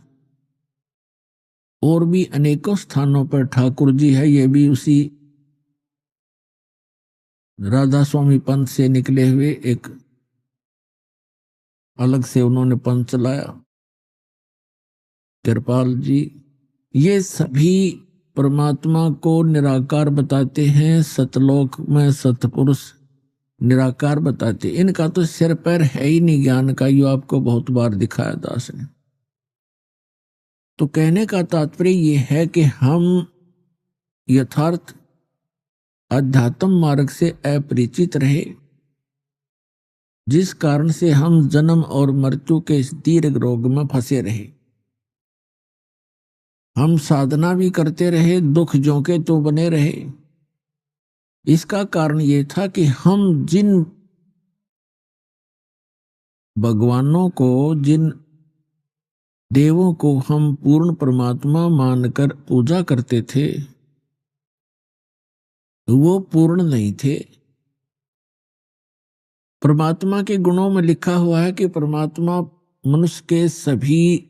और भी अनेकों स्थानों पर ठाकुर जी है, ये भी उसी राधा स्वामी पंथ से निकले हुए एक अलग से उन्होंने पंथ चलाया। कृपाल जी, ये सभी परमात्मा को निराकार बताते हैं। सतलोक में सतपुरुष निराकार बताते, इनका तो सिर पैर है ही नहीं ज्ञान का, यो आपको बहुत बार दिखाया दास ने। तो कहने का तात्पर्य ये है कि हम यथार्थ अध्यात्म मार्ग से अपरिचित रहे, जिस कारण से हम जन्म और मृत्यु के इस दीर्घ रोग में फंसे रहे। हम साधना भी करते रहे, दुख झोंके तो बने रहे। इसका कारण ये था कि हम जिन भगवानों को, जिन देवों को हम पूर्ण परमात्मा मानकर पूजा करते थे, वो पूर्ण नहीं थे। परमात्मा के गुणों में लिखा हुआ है कि परमात्मा मनुष्य के सभी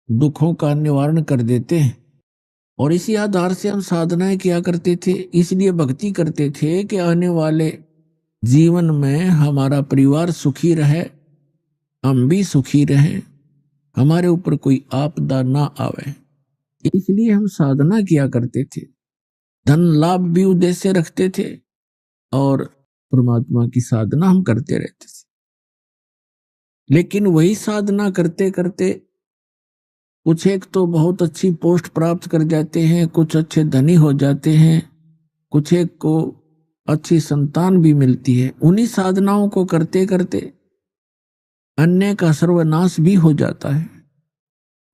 दुखों का निवारण कर देते हैं, और इसी आधार से हम साधनाएं किया करते थे। इसलिए भक्ति करते थे कि आने वाले जीवन में हमारा परिवार सुखी रहे, हम भी सुखी रहें, हमारे ऊपर कोई आपदा ना आवे। इसलिए हम साधना किया करते थे, धन लाभ भी उद्देश्य रखते थे और परमात्मा की साधना हम करते रहते थे। लेकिन वही साधना करते करते कुछ एक तो बहुत अच्छी पोस्ट प्राप्त कर जाते हैं, कुछ अच्छे धनी हो जाते हैं, कुछ एक को अच्छी संतान भी मिलती है। उन्हीं साधनाओं को करते करते अन्य का सर्वनाश भी हो जाता है।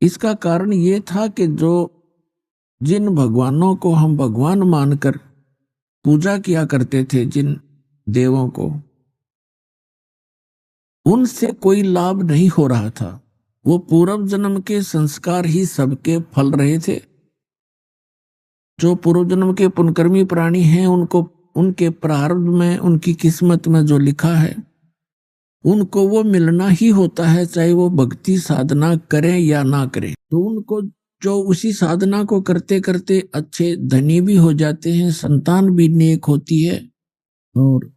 इसका कारण ये था कि जिन भगवानों को हम भगवान मानकर पूजा किया करते थे, जिन देवों को, उनसे कोई लाभ नहीं हो रहा था। वो पूर्व जन्म के संस्कार ही सबके फल रहे थे। जो पूर्व जन्म के पुण्यकर्मी प्राणी हैं, उनको उनके प्रारब्ध में, उनकी किस्मत में जो लिखा है, उनको वो मिलना ही होता है, चाहे वो भक्ति साधना करें या ना करें। तो उनको जो उसी साधना को करते करते अच्छे धनी भी हो जाते हैं, संतान भी नेक होती है और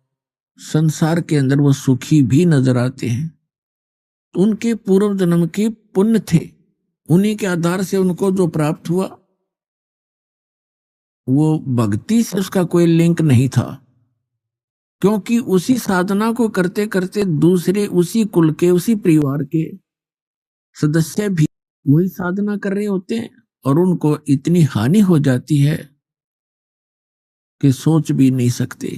संसार के अंदर वो सुखी भी नजर आते हैं। उनके पूर्व जन्म के पुण्य थे, उन्हीं के आधार से उनको जो प्राप्त हुआ, वो भक्ति से उसका कोई लिंक नहीं था, क्योंकि उसी साधना को करते करते दूसरे उसी कुल के, उसी परिवार के सदस्य भी वही साधना कर रहे होते हैं और उनको इतनी हानि हो जाती है कि सोच भी नहीं सकते,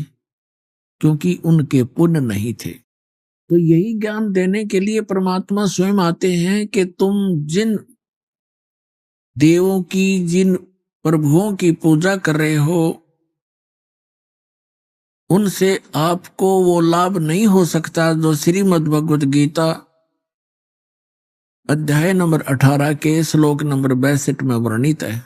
क्योंकि उनके पुण्य नहीं थे। तो यही ज्ञान देने के लिए परमात्मा स्वयं आते हैं कि तुम जिन देवों की, जिन प्रभुओं की पूजा कर रहे हो, उनसे आपको वो लाभ नहीं हो सकता जो श्रीमद् भगवद गीता अध्याय नंबर 18 के श्लोक नंबर 62 में वर्णित है।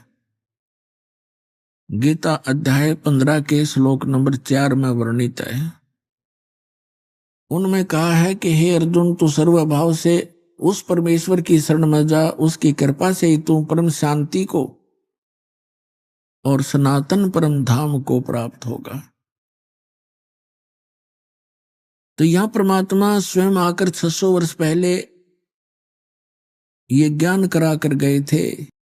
गीता अध्याय 15 के श्लोक नंबर 4 में वर्णित है। उनमें कहा है कि हे अर्जुन, तू सर्वभाव से उस परमेश्वर की शरण में जा, उसकी कृपा से ही तू परम शांति को और सनातन परम धाम को प्राप्त होगा। तो यहां परमात्मा स्वयं आकर 600 वर्ष पहले ये ज्ञान करा कर गए थे।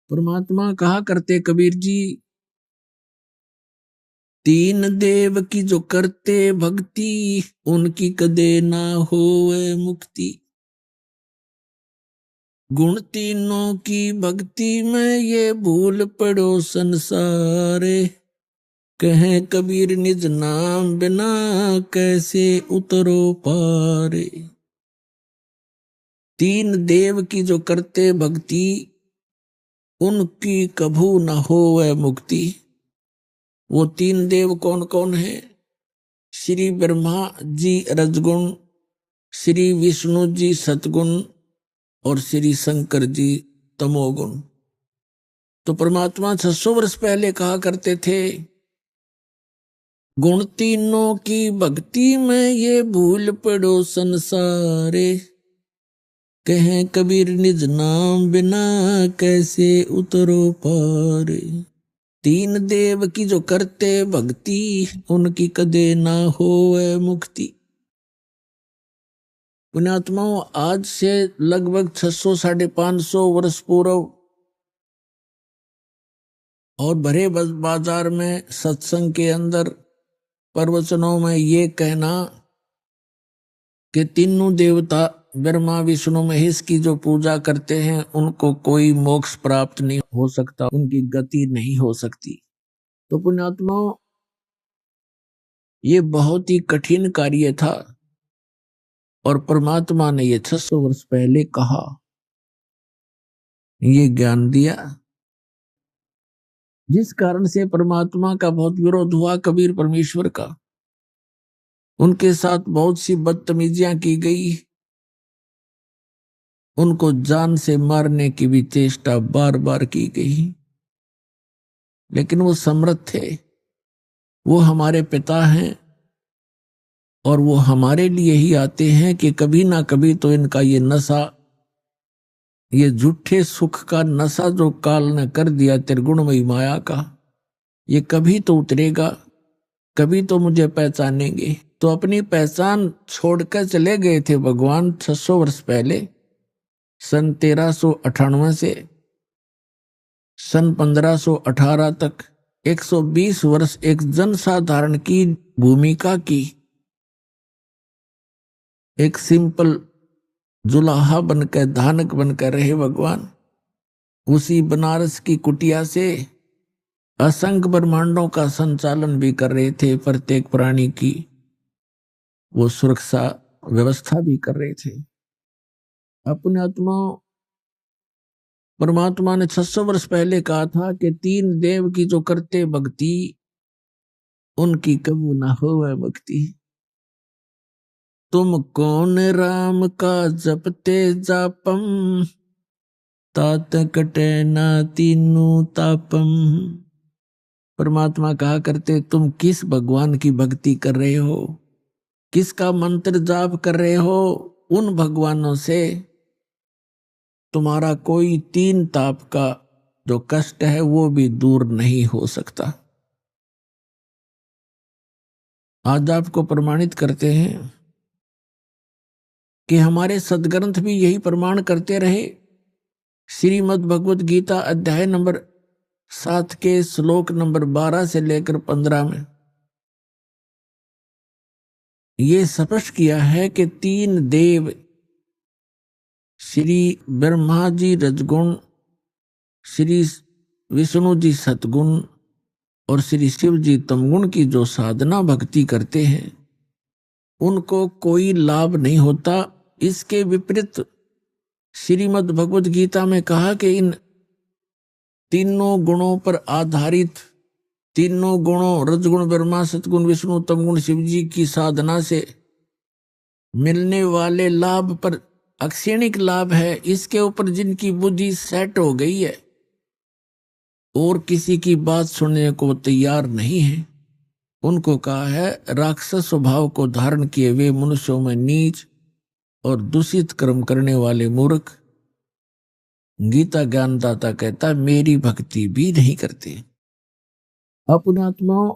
परमात्मा कहा करते कबीर जी, तीन देव की जो करते भक्ति, उनकी कदे ना होवे मुक्ति। गुण तीनों की भक्ति में ये भूल पड़ो संसारे, कहें कबीर निज नाम बिना कैसे उतरो पारे। तीन देव की जो करते भक्ति, उनकी कभू न होवे मुक्ति। वो तीन देव कौन कौन है? श्री ब्रह्मा जी रजगुण, श्री विष्णु जी सतगुण और श्री शंकर जी तमोगुण। तो परमात्मा 600 वर्ष पहले कहा करते थे, गुण तीनों की भक्ति में ये भूल पड़ो संसारे, कहें कबीर निज नाम बिना कैसे उतरो पारे। तीन देव की जो करते भक्ति, उनकी कदे ना होवे मुक्ति। पुण्यात्माओं, आज से लगभग 600-550 वर्ष पूर्व और भरे बाजार में सत्संग के अंदर प्रवचनों में ये कहना कि तीनों देवता ब्रह्मा विष्णु महेश की जो पूजा करते हैं, उनको कोई मोक्ष प्राप्त नहीं हो सकता, उनकी गति नहीं हो सकती। तो पुण्यात्माओं, ये बहुत ही कठिन कार्य था और परमात्मा ने ये 600 वर्ष पहले कहा, ये ज्ञान दिया, जिस कारण से परमात्मा का बहुत विरोध हुआ कबीर परमेश्वर का। उनके साथ बहुत सी बदतमीजियां की गई, उनको जान से मारने की भी चेष्टा बार बार की गई, लेकिन वो समर्थ थे। वो हमारे पिता हैं और वो हमारे लिए ही आते हैं कि कभी ना कभी तो इनका ये नशा, ये झूठे सुख का नशा जो काल ने कर दिया त्रिगुणमयी माया का, ये कभी तो उतरेगा, कभी तो मुझे पहचानेंगे। तो अपनी पहचान छोड़कर चले गए थे भगवान 600 वर्ष पहले, सन 1398 से सन 1518 तक 120 वर्ष एक जनसाधारण की भूमिका की, एक सिंपल जुलाहा बनकर, धानक बनकर रहे भगवान। उसी बनारस की कुटिया से असंख्य ब्रह्मांडों का संचालन भी कर रहे थे, प्रत्येक प्राणी की वो सुरक्षा व्यवस्था भी कर रहे थे। अपने आत्मा परमात्मा ने 600 वर्ष पहले कहा था कि 3 देव की जो करते भक्ति, उनकी कबू ना हो वह भक्ति। तुम कौन राम का जपते जापम, तात कटे ना तीनू तापम। परमात्मा कहा करते, तुम किस भगवान की भक्ति कर रहे हो, किसका मंत्र जाप कर रहे हो, उन भगवानों से तुम्हारा कोई 3 ताप का जो कष्ट है वो भी दूर नहीं हो सकता। आज आपको प्रमाणित करते हैं कि हमारे सदग्रंथ भी यही प्रमाण करते रहे। श्रीमद् भगवत गीता अध्याय नंबर 7 के श्लोक नंबर 12 से लेकर 15 में ये स्पष्ट किया है कि 3 देव, श्री ब्रह्मा जी रजगुण, श्री विष्णु जी सतगुण और श्री शिव जी तमगुण की जो साधना भक्ति करते हैं उनको कोई लाभ नहीं होता। इसके विपरीत श्रीमद् भगवत गीता में कहा कि इन तीनों गुणों पर आधारित, तीनों गुणों रजगुण ब्रह्मा सतगुण विष्णु तमगुण शिव जी की साधना से मिलने वाले लाभ पर अक्षणिक लाभ है, इसके ऊपर जिनकी बुद्धि सेट हो गई है और किसी की बात सुनने को तैयार नहीं है, उनको कहा है राक्षस स्वभाव को धारण किए वे मनुष्यों में नीच और दूषित कर्म करने वाले मूर्ख। गीता ज्ञानदाता कहता मेरी भक्ति भी नहीं करते। अपने आत्माओं,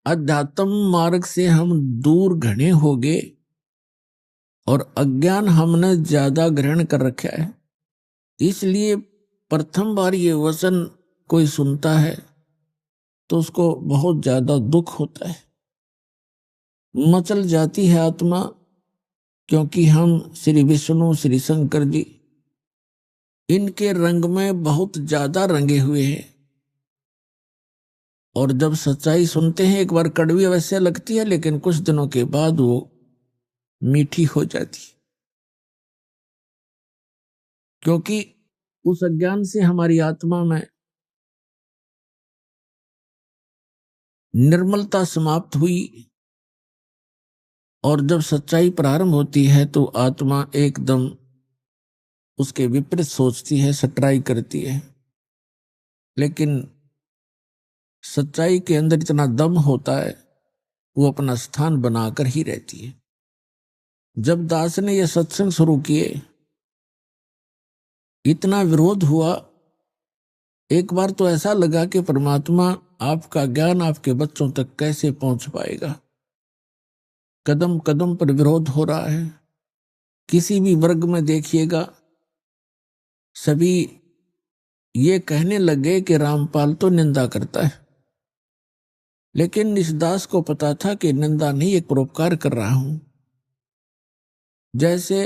अध्यात्म मार्ग से हम दूर घने हो गए और अज्ञान हमने ज्यादा ग्रहण कर रखा है। इसलिए प्रथम बार ये वचन कोई सुनता है तो उसको बहुत ज्यादा दुख होता है, मचल जाती है आत्मा, क्योंकि हम श्री विष्णु श्री शंकर जी इनके रंग में बहुत ज्यादा रंगे हुए हैं। और जब सच्चाई सुनते हैं एक बार कड़वी अवश्य लगती है, लेकिन कुछ दिनों के बाद वो मीठी हो जाती, क्योंकि उस अज्ञान से हमारी आत्मा में निर्मलता समाप्त हुई। और जब सच्चाई प्रारंभ होती है तो आत्मा एकदम उसके विपरीत सोचती है, सटराई करती है। लेकिन सच्चाई के अंदर इतना दम होता है, वो अपना स्थान बनाकर ही रहती है। जब दास ने यह सत्संग शुरू किए, इतना विरोध हुआ। एक बार तो ऐसा लगा कि परमात्मा आपका ज्ञान आपके बच्चों तक कैसे पहुंच पाएगा। कदम कदम पर विरोध हो रहा है। किसी भी वर्ग में देखिएगा, सभी ये कहने लगे कि रामपाल तो निंदा करता है, लेकिन इस दास को पता था कि निंदा नहीं, एक परोपकार कर रहा हूं। जैसे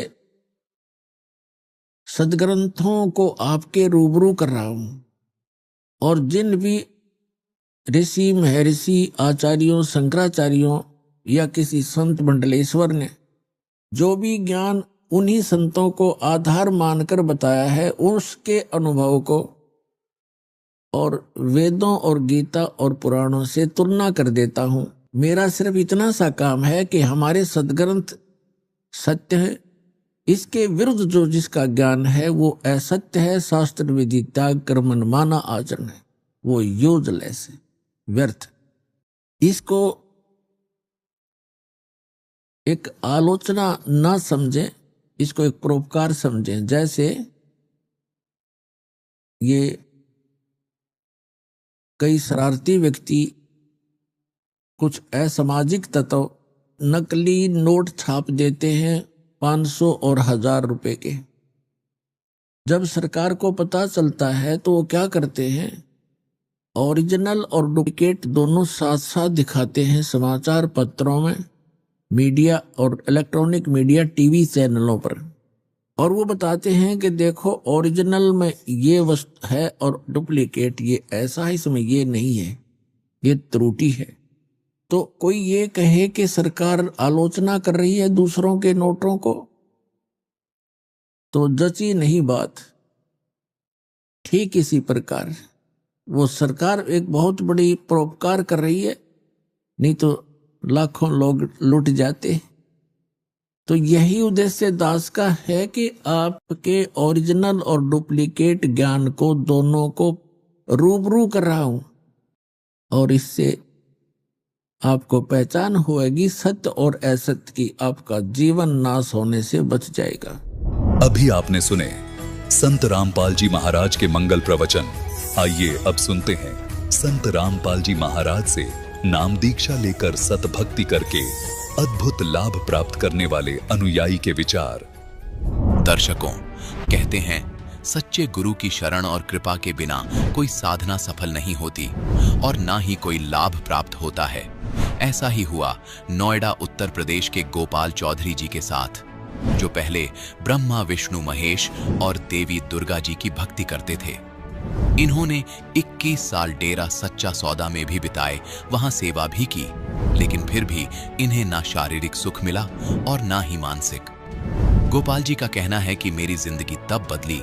सदग्रंथों को आपके रूबरू कर रहा हूं, और जिन भी ऋषि महर्षि आचार्यों शंकराचार्यों या किसी संत मंडलेश्वर ने जो भी ज्ञान उन्हीं संतों को आधार मानकर बताया है, उसके अनुभव को और वेदों और गीता और पुराणों से तुलना कर देता हूं। मेरा सिर्फ इतना सा काम है कि हमारे सदग्रंथ सत्य है, इसके विरुद्ध जो जिसका ज्ञान है वो असत्य है, शास्त्र विधि त्याग कर मनमाना आचरण है, वो यूजलेस है, व्यर्थ। इसको एक आलोचना ना समझें, इसको एक परोपकार समझें। जैसे ये कई शरारती व्यक्ति, कुछ असामाजिक तत्व नकली नोट छाप देते हैं 500 और 1000 रुपए के। जब सरकार को पता चलता है तो वो क्या करते हैं, ओरिजिनल और डुप्लीकेट दोनों साथ साथ दिखाते हैं समाचार पत्रों में, मीडिया और इलेक्ट्रॉनिक मीडिया टीवी चैनलों पर, और वो बताते हैं कि देखो ओरिजिनल में ये वस्तु है और डुप्लीकेट ये ऐसा है, इसमें ये नहीं है, ये त्रुटि है। तो कोई ये कहे कि सरकार आलोचना कर रही है दूसरों के नोटों को, तो जची नहीं बात। ठीक इसी प्रकार वो सरकार एक बहुत बड़ी परोपकार कर रही है, नहीं तो लाखों लोग लुट जाते। तो यही उद्देश्य दास का है कि आपके ओरिजिनल और डुप्लीकेट ज्ञान को दोनों को रूबरू कर रहा हूं, और इससे आपको पहचान होएगी सत्य और असत्य की, आपका जीवन नाश होने से बच जाएगा। अभी आपने सुने संत रामपाल जी महाराज के मंगल प्रवचन। आइए अब सुनते हैं संत रामपाल जी महाराज से नाम दीक्षा लेकर सतभक्ति करके अद्भुत लाभ प्राप्त करने वाले अनुयायी के विचार। दर्शकों, कहते हैं सच्चे गुरु की शरण और कृपा के बिना कोई साधना सफल नहीं होती और ना ही कोई लाभ प्राप्त होता है। ऐसा ही हुआ नोएडा उत्तर प्रदेश के गोपाल चौधरी जी के साथ, जो पहले ब्रह्मा विष्णु महेश और देवी दुर्गा जी की भक्ति करते थे। इन्होंने 21 साल डेरा सच्चा सौदा में भी बिताए, वहां सेवा भी की, लेकिन फिर भी इन्हें ना शारीरिक सुख मिला और ना ही मानसिक। गोपाल जी का कहना है कि मेरी जिंदगी तब बदली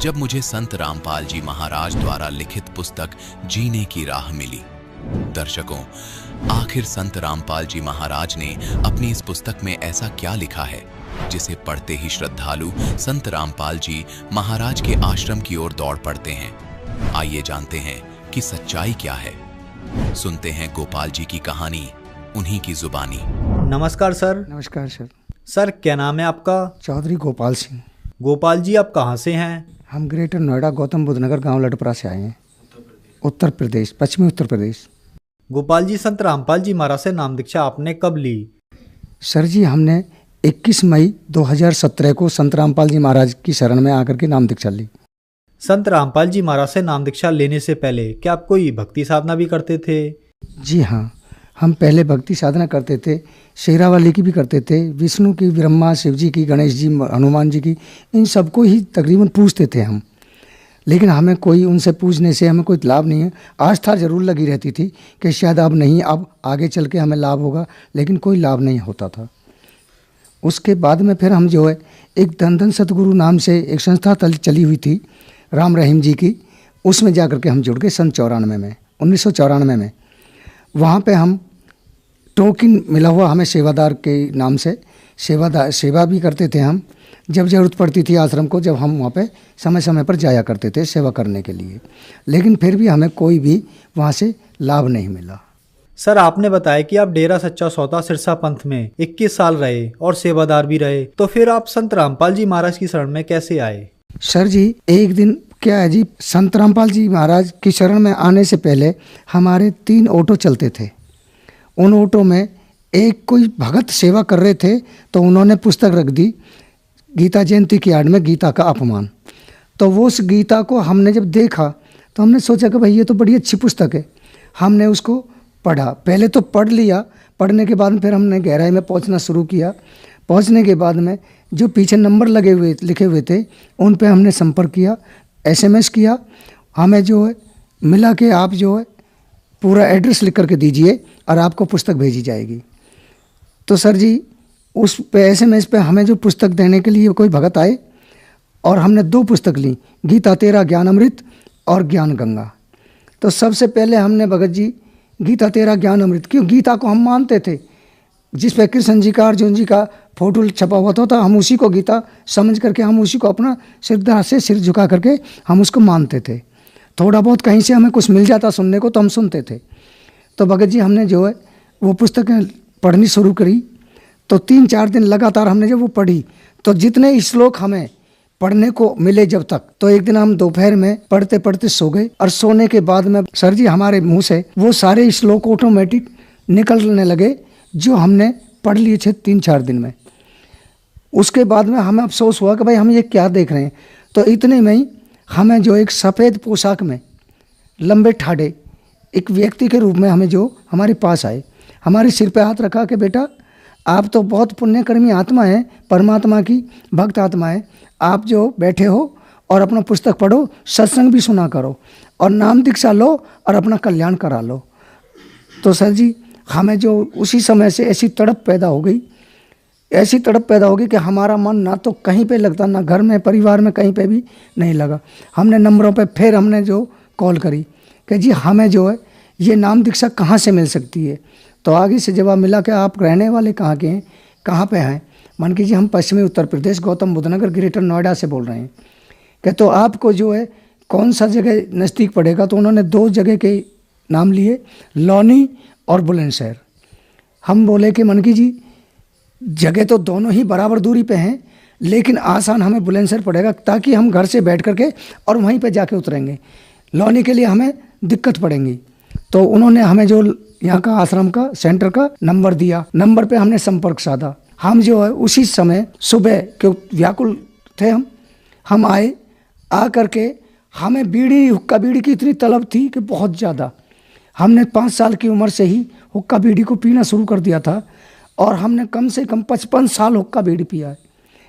जब मुझे संत रामपाल जी महाराज द्वारा लिखित पुस्तक जीने की राह मिली। दर्शकों, आखिर संत रामपाल जी महाराज ने अपनी इस पुस्तक में ऐसा क्या लिखा है जिसे पढ़ते ही श्रद्धालु संत रामपाल जी महाराज के आश्रम की ओर दौड़ पड़ते हैं? आइए जानते हैं कि सच्चाई क्या है। सुनते हैं गोपाल जी की कहानी, उन्हीं की जुबानी। नमस्कार सर। नमस्कार सर। सर क्या नाम है आपका? चौधरी गोपाल सिंह। गोपाल जी आप कहाँ से हैं? हम ग्रेटर नोएडा गौतम बुद्ध नगर गांव लटपरा से आए हैं, उत्तर प्रदेश, पश्चिमी उत्तर प्रदेश। गोपाल जी, संत रामपाल जी महाराज से नाम दीक्षा आपने कब ली? सर जी, हमने 21 मई 2017 को संत रामपाल जी महाराज की शरण में आकर के नाम दीक्षा ली। संत रामपाल जी महाराज से नाम दीक्षा लेने से पहले क्या आप कोई भक्ति साधना भी करते थे? जी हाँ, हम पहले भक्ति साधना करते थे, शेरावाली की भी करते थे, विष्णु की, ब्रह्मा, शिव जी की, गणेश जी, हनुमान जी की, इन सबको ही तकरीबन पूजते थे हम। लेकिन हमें कोई उनसे पूजने से हमें कोई लाभ नहीं है। आस्था जरूर लगी रहती थी कि शायद अब नहीं, अब आगे चल के हमें लाभ होगा, लेकिन कोई लाभ नहीं होता था। उसके बाद में फिर हम जो है एक धन सतगुरु नाम से एक संस्था चली हुई थी राम रहीम जी की, उसमें जा कर के हम जुड़ गए सन 1994 में। वहाँ पे हम टोकन मिला हुआ हमें सेवादार के नाम से, सेवा भी करते थे हम। जब ज़रूरत पड़ती थी आश्रम को, जब हम वहाँ पे समय समय पर जाया करते थे सेवा करने के लिए, लेकिन फिर भी हमें कोई भी वहाँ से लाभ नहीं मिला। सर आपने बताया कि आप डेरा सच्चा सौदा सिरसा पंथ में 21 साल रहे और सेवादार भी रहे, तो फिर आप संत रामपाल जी महाराज की शरण में कैसे आए? सर जी, एक दिन क्या है जी, संत रामपाल जी महाराज की शरण में आने से पहले हमारे 3 ऑटो चलते थे। उन ऑटो में एक कोई भगत सेवा कर रहे थे, तो उन्होंने पुस्तक रख दी गीता जयंती की आड़ में, गीता का अपमान। तो वो उस गीता को हमने जब देखा तो हमने सोचा कि भाई ये तो बड़ी अच्छी पुस्तक है। हमने उसको पढ़ा, पहले तो पढ़ लिया, पढ़ने के बाद फिर हमने गहराई में पहुंचना शुरू किया। पहुंचने के बाद में जो पीछे नंबर लिखे हुए थे उन पे हमने संपर्क किया, SMS किया, हमें जो है मिला कि आप जो है पूरा एड्रेस लिख करके दीजिए और आपको पुस्तक भेजी जाएगी। तो सर जी उस पे SMS पे हमें जो पुस्तक देने के लिए कोई भगत आए और हमने 2 पुस्तक ली, गीता तेरा ज्ञान अमृत और ज्ञान गंगा। तो सबसे पहले हमने भगत जी गीता तेरा ज्ञान अमृत, क्यों गीता को हम मानते थे, जिस पे कृष्ण जी का अर्जुन जी का फोटो छपा हुआ था, हम उसी को गीता समझ करके हम उसी को अपना श्रद्धा से सिर झुका करके हम उसको मानते थे। थोड़ा बहुत कहीं से हमें कुछ मिल जाता सुनने को तो हम सुनते थे। तो भगत जी हमने जो है वो पुस्तकें पढ़नी शुरू करी। तो 3-4 दिन लगातार हमने जब वो पढ़ी तो जितने श्लोक हमें पढ़ने को मिले जब तक, तो एक दिन हम दोपहर में पढ़ते पढ़ते सो गए और सोने के बाद में सर जी हमारे मुंह से वो सारे श्लोक ऑटोमेटिक निकलने लगे जो हमने पढ़ लिए थे 3-4 दिन में। उसके बाद में हमें अफसोस हुआ कि भाई हम ये क्या देख रहे हैं। तो इतने में ही हमें जो एक सफ़ेद पोशाक में लंबे ठाड़े एक व्यक्ति के रूप में हमें जो हमारे पास आए, हमारे सिर पे हाथ रखा कि बेटा आप तो बहुत पुण्यकर्मी आत्मा है, परमात्मा की भक्त आत्मा है, आप जो बैठे हो और अपना पुस्तक पढ़ो, सत्संग भी सुना करो और नाम दीक्षा लो और अपना कल्याण करा लो। तो सर जी हमें जो उसी समय से ऐसी तड़प पैदा हो गई, ऐसी तड़प पैदा हो गई कि हमारा मन ना तो कहीं पे लगता, ना घर में परिवार में कहीं पे भी नहीं लगा। हमने नंबरों पे फिर हमने जो कॉल करी कि जी हमें जो है ये नाम दीक्षा कहाँ से मिल सकती है। तो आगे से जवाब मिला कि आप रहने वाले कहाँ के हैं, कहाँ पे हैं। मान कीजिए हम पश्चिमी उत्तर प्रदेश गौतम बुद्ध नगर ग्रेटर नोएडा से बोल रहे हैं कि तो आपको जो है कौन सा जगह नज़दीक पड़ेगा। तो उन्होंने 2 जगह के नाम लिए, लौनी और बुलंदशहर। हम बोले कि मन की जी जगह तो दोनों ही बराबर दूरी पे हैं, लेकिन आसान हमें बुलंदशहर पड़ेगा ताकि हम घर से बैठ करके और वहीं पे जाके उतरेंगे, लौनी के लिए हमें दिक्कत पड़ेगी। तो उन्होंने हमें जो यहाँ का आश्रम का सेंटर का नंबर दिया, नंबर पे हमने संपर्क साधा। हम जो है उसी समय सुबह क्यों व्याकुल थे हम आए, आ करके हमें बीड़ी हुक्का बीड़ी की इतनी तलब थी कि बहुत ज़्यादा। हमने 5 साल की उम्र से ही हुक्का बीड़ी को पीना शुरू कर दिया था और हमने कम से कम 55 साल हुक्का बीड़ी पिया है।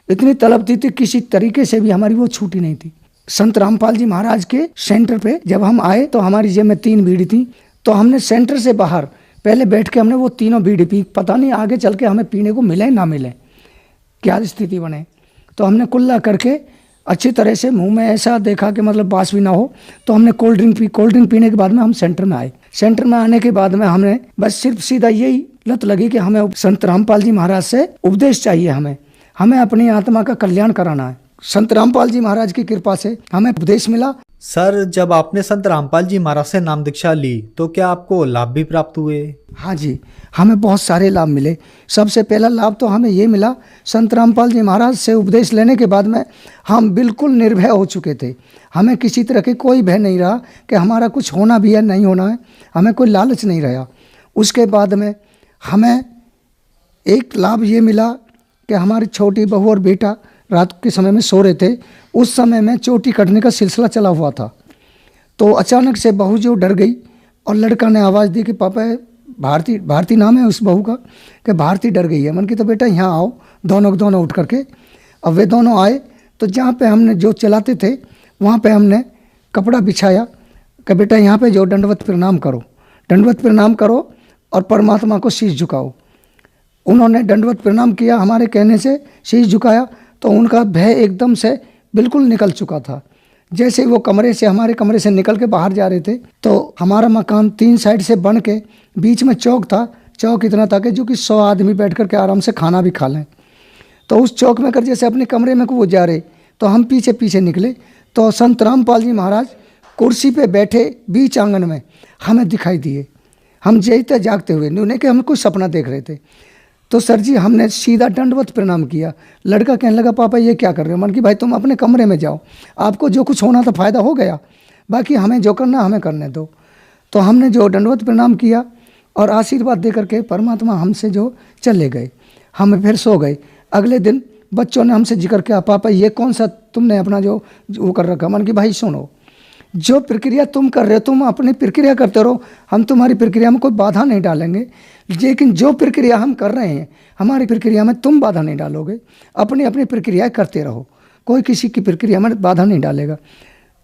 इतनी तलब थी किसी तरीके से भी हमारी वो छूटी नहीं थी। संत रामपाल जी महाराज के सेंटर पे जब हम आए तो हमारी जेब में 3 बीड़ी थी। तो हमने सेंटर से बाहर पहले बैठ के हमने वो तीनों बीड़ी पी। पता नहीं आगे चल के हमें पीने को मिले ना मिले, क्या स्थिति बने। तो हमने कुल्ला करके अच्छी तरह से मुंह में ऐसा देखा कि मतलब बास भी ना हो, तो हमने cold drink P. Cold drink पीने के बाद में हम सेंटर में आए। सेंटर में आने के बाद में हमने बस सिर्फ सीधा यही लत लगी कि हमें संत रामपाल जी महाराज से उपदेश चाहिए, हमें अपनी आत्मा का कल्याण कराना है। संत रामपाल जी महाराज की कृपा से हमें उपदेश मिला। सर जब आपने संत रामपाल जी महाराज से नाम दीक्षा ली तो क्या आपको लाभ भी प्राप्त हुए? हाँ जी, हमें बहुत सारे लाभ मिले। सबसे पहला लाभ तो हमें ये मिला, संत रामपाल जी महाराज से उपदेश लेने के बाद में हम बिल्कुल निर्भय हो चुके थे। हमें किसी तरह की कोई भय नहीं रहा कि हमारा कुछ होना भी है नहीं होना है, हमें कोई लालच नहीं रहा। उसके बाद में हमें एक लाभ ये मिला कि हमारी छोटी बहू और बेटा रात के समय में सो रहे थे। उस समय में चोटी कटने का सिलसिला चला हुआ था। तो अचानक से बहू जो डर गई और लड़का ने आवाज़ दी कि पापा भारती नाम है उस बहू का, कि भारती डर गई है। मन की तो बेटा यहाँ आओ, दोनों उठ करके। अब वे दोनों आए तो जहाँ पे हमने जो चलाते थे वहाँ पे हमने कपड़ा बिछाया कि बेटा यहाँ पे जो दंडवत प्रणाम करो और परमात्मा को शीश झुकाओ। उन्होंने दंडवत प्रणाम किया, हमारे कहने से शीश झुकाया तो उनका भय एकदम से बिल्कुल निकल चुका था। जैसे वो हमारे कमरे से निकल के बाहर जा रहे थे तो हमारा मकान 3 साइड से बन के बीच में चौक था। चौक इतना था कि जो कि 100 आदमी बैठ कर के आराम से खाना भी खा लें। तो उस चौक में कर जैसे अपने कमरे में को वो जा रहे तो हम पीछे निकले तो संत रामपाल जी महाराज कुर्सी पे बैठे बीच आंगन में हमें दिखाई दिए। हम जैसे जागते हुए, उन्हें कि हम कुछ सपना देख रहे थे। तो सर जी हमने सीधा दंडवत प्रणाम किया। लड़का कहने लगा पापा ये क्या कर रहे हो? मन की भाई तुम अपने कमरे में जाओ, आपको जो कुछ होना था फ़ायदा हो गया, बाकी हमें जो करना हमें करने दो। तो हमने जो दंडवत प्रणाम किया और आशीर्वाद दे करके परमात्मा हमसे जो चले गए, हम फिर सो गए। अगले दिन बच्चों ने हमसे जिक्र किया, पापा ये कौन सा तुमने अपना जो वो कर रखा? मन की भाई सुनो, जो प्रक्रिया तुम कर रहे हो तुम अपनी प्रक्रिया करते रहो, हम तुम्हारी प्रक्रिया में कोई बाधा नहीं डालेंगे। लेकिन जो प्रक्रिया हम कर रहे हैं हमारी प्रक्रिया में तुम बाधा नहीं डालोगे। अपनी अपनी प्रक्रिया करते रहो, कोई किसी की प्रक्रिया में बाधा नहीं डालेगा।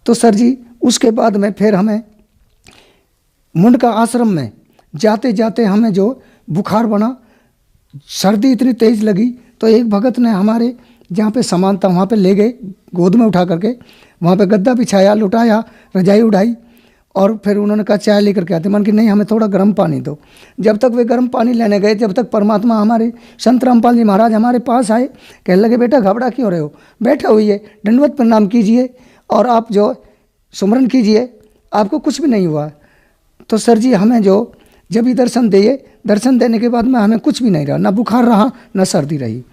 तो सर जी उसके बाद में फिर हमें मुंडका आश्रम में जाते जाते हमें जो बुखार बना, सर्दी इतनी तेज लगी तो एक भगत ने हमारे जहाँ पे सामान था वहाँ पे ले गए, गोद में उठा करके वहाँ पे गद्दा बिछाया, लुटाया, रजाई उड़ाई और फिर उन्होंने कहा चाय लेकर के आते। मन कि नहीं, हमें थोड़ा गर्म पानी दो। जब तक वे गर्म पानी लेने गए, जब तक परमात्मा हमारे संत रामपाल जी महाराज हमारे पास आए, कहने लगे बेटा घबरा क्यों रहे हो, बैठे हुई है, दंडवत प्रणाम कीजिए और आप जो सुमरन कीजिए, आपको कुछ भी नहीं हुआ। तो सर जी हमें जो जब भी दर्शन दिए, दर्शन देने के बाद में हमें कुछ भी नहीं रहा, ना बुखार रहा ना सर्दी रही।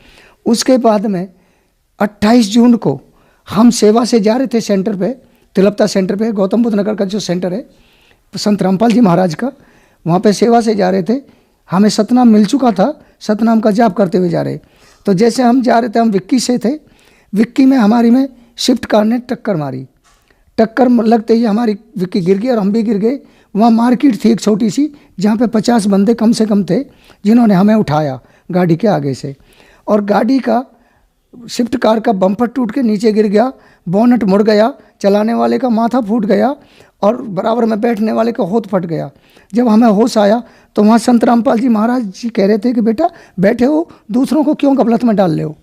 उसके बाद में 28 जून को हम सेवा से जा रहे थे सेंटर पे, तिलपता सेंटर पे, गौतम बुद्ध नगर का जो सेंटर है संत रामपाल जी महाराज का, वहाँ पे सेवा से जा रहे थे। हमें सतनाम मिल चुका था, सतनाम का जाप करते हुए जा रहे। तो जैसे हम जा रहे थे, हम विक्की से थे, विक्की में हमारी में शिफ्ट कार ने टक्कर मारी। टक्कर लगते ही हमारी विक्की गिर गई और हम भी गिर गए। वहाँ मार्केट थी एक छोटी सी, जहाँ पे 50 बंदे कम से कम थे, जिन्होंने हमें उठाया गाड़ी के आगे से। और गाड़ी का शिफ्ट कार का बम्पर टूट के नीचे गिर गया, बोनट मुड़ गया, चलाने वाले का माथा फूट गया और बराबर में बैठने वाले का होठ फट गया। जब हमें होश आया तो वहाँ संत रामपाल जी महाराज जी कह रहे थे कि बेटा बैठे हो, दूसरों को क्यों गफलत में डाल रहे हो,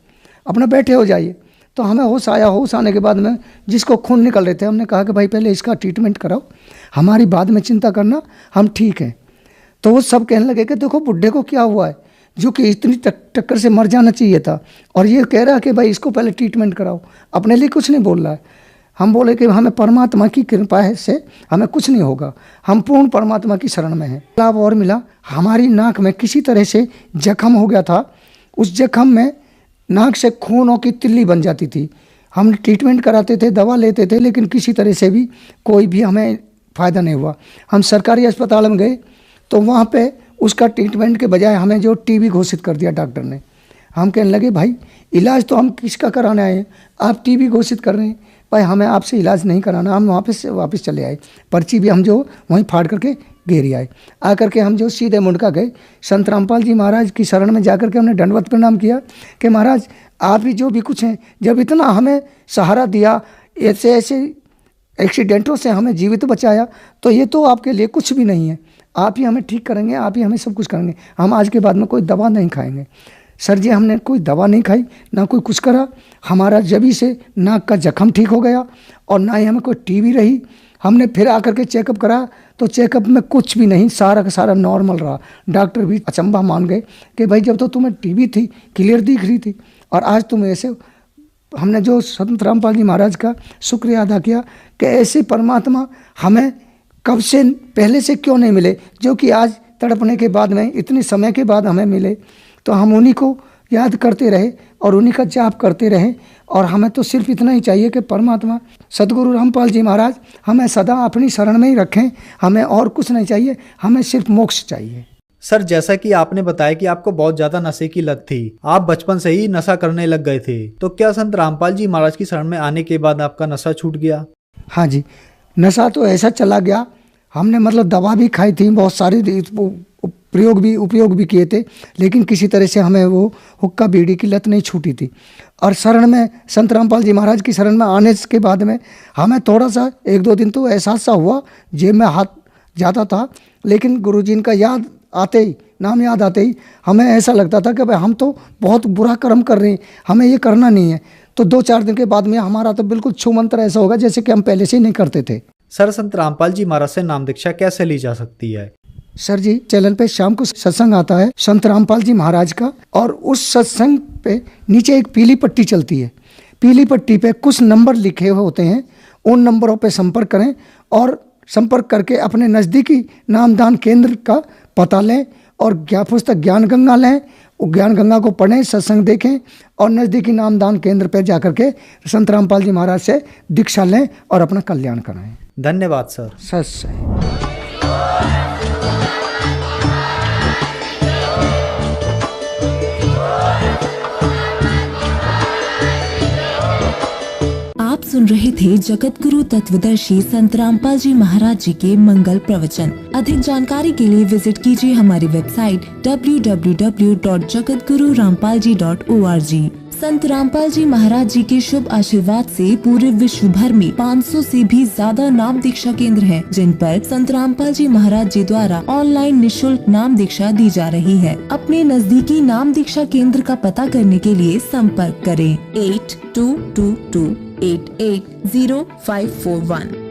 अपना बैठे हो जाइए। तो हमें होश आया। होश आने के बाद में जिसको खून निकल रहे थे, हमने कहा कि भाई पहले इसका ट्रीटमेंट कराओ, हमारी बाद में चिंता करना, हम ठीक हैं। तो वो सब कहने लगे कि देखो बुढ़े को क्या हुआ है, जो कि इतनी टक्कर से मर जाना चाहिए था, और ये कह रहा है कि भाई इसको पहले ट्रीटमेंट कराओ, अपने लिए कुछ नहीं बोल रहा है। हम बोले कि हमें परमात्मा की कृपा है, से हमें कुछ नहीं होगा, हम पूर्ण परमात्मा की शरण में हैं। लाभ और मिला, हमारी नाक में किसी तरह से जख्म हो गया था, उस जख्म में नाक से खूनों की तिल्ली बन जाती थी। हम ट्रीटमेंट कराते थे, दवा लेते थे, लेकिन किसी तरह से भी कोई भी हमें फ़ायदा नहीं हुआ। हम सरकारी अस्पताल में गए तो वहाँ पे उसका ट्रीटमेंट के बजाय हमें जो टीबी घोषित कर दिया डॉक्टर ने। हम कहने लगे भाई इलाज तो हम किसका कराने आए हैं, आप टीबी घोषित कर रहे हैं, भाई हमें आपसे इलाज नहीं कराना। हम वहाँ से वापस चले आए, पर्ची भी हम जो वहीं फाड़ करके घेरी आए। आकर के हम जो सीधे मुंडका गए, संत रामपाल जी महाराज की शरण में जाकर के हमने दंडवत प्रणाम किया कि महाराज आप ही जो भी कुछ हैं, जब इतना हमें सहारा दिया, ऐसे ऐसे एक्सीडेंटों से हमें जीवित बचाया, तो ये तो आपके लिए कुछ भी नहीं है, आप ही हमें ठीक करेंगे, आप ही हमें सब कुछ करेंगे, हम आज के बाद में कोई दवा नहीं खाएंगे। सर जी हमने कोई दवा नहीं खाई, ना कोई कुछ करा, हमारा जभी से नाक का जख्म ठीक हो गया और ना ही हमें कोई टीबी रही। हमने फिर आकर के चेकअप करा तो चेकअप में कुछ भी नहीं, सारा का सारा नॉर्मल रहा। डॉक्टर भी अचंभा मान गए कि भाई जब तो तुम्हें टीबी थी क्लियर दिख रही थी और आज तुम ऐसे। हमने जो संत रामपाल जी महाराज का शुक्रिया अदा किया कि ऐसे परमात्मा हमें कब से पहले से क्यों नहीं मिले, जो कि आज तड़पने के बाद में इतने समय के बाद हमें मिले। तो हम उन्हीं को याद करते रहे और उन्हीं का जाप करते रहे। और हमें तो सिर्फ इतना ही चाहिए कि परमात्मा सदगुरु रामपाल जी महाराज हमें सदा अपनी शरण में ही रखें, हमें और कुछ नहीं चाहिए, हमें सिर्फ मोक्ष चाहिए। सर जैसा कि आपने बताया कि आपको बहुत ज्यादा नशे की लत थी, आप बचपन से ही नशा करने लग गए थे, तो क्या संत रामपाल जी महाराज की शरण में आने के बाद आपका नशा छूट गया? हाँ जी, नशा तो ऐसा चला गया, हमने मतलब दवा भी खाई थी, बहुत सारी उपयोग भी किए थे, लेकिन किसी तरह से हमें वो हुक्का बीड़ी की लत नहीं छूटी थी। और शरण में संत रामपाल जी महाराज की शरण में आने के बाद में हमें थोड़ा सा 1-2 दिन तो एहसास सा हुआ, जेब में हाथ जाता था, लेकिन गुरुजी का याद आते ही, नाम याद आते ही हमें ऐसा लगता था कि भाई हम तो बहुत बुरा कर्म कर रहे हैं, हमें ये करना नहीं है। तो 2-4 दिन के बाद में हमारा तो बिल्कुल छू मंत्र ऐसा होगा जैसे कि हम पहले से ही नहीं करते थे। सर संत रामपाल जी महाराज से नाम दीक्षा कैसे ली जा सकती है? सर जी चैनल पे शाम को सत्संग आता है संत रामपाल जी महाराज का, और उस सत्संग पे नीचे एक पीली पट्टी चलती है, पीली पट्टी पे कुछ नंबर लिखे हुए होते हैं, उन नंबरों पे संपर्क करें और संपर्क करके अपने नज़दीकी नामदान केंद्र का पता लें और पुस्तक ज्ञान गंगा लें, ज्ञान गंगा को पढ़ें, सत्संग देखें और नज़दीकी नामदान केंद्र पर जा करके संत रामपाल जी महाराज से दीक्षा लें और अपना कल्याण कराएं। धन्यवाद सर। सच आप सुन रहे थे जगत गुरु तत्वदर्शी संत रामपाल जी महाराज जी के मंगल प्रवचन। अधिक जानकारी के लिए विजिट कीजिए हमारी वेबसाइट www.jagatgururampalji.org। संत रामपाल जी महाराज जी के शुभ आशीर्वाद से पूरे विश्व भर में 500 से भी ज्यादा नाम दीक्षा केंद्र हैं, जिन पर संत रामपाल जी महाराज जी द्वारा ऑनलाइन निशुल्क नाम दीक्षा दी जा रही है। अपने नजदीकी नाम दीक्षा केंद्र का पता करने के लिए संपर्क करें 8222880541।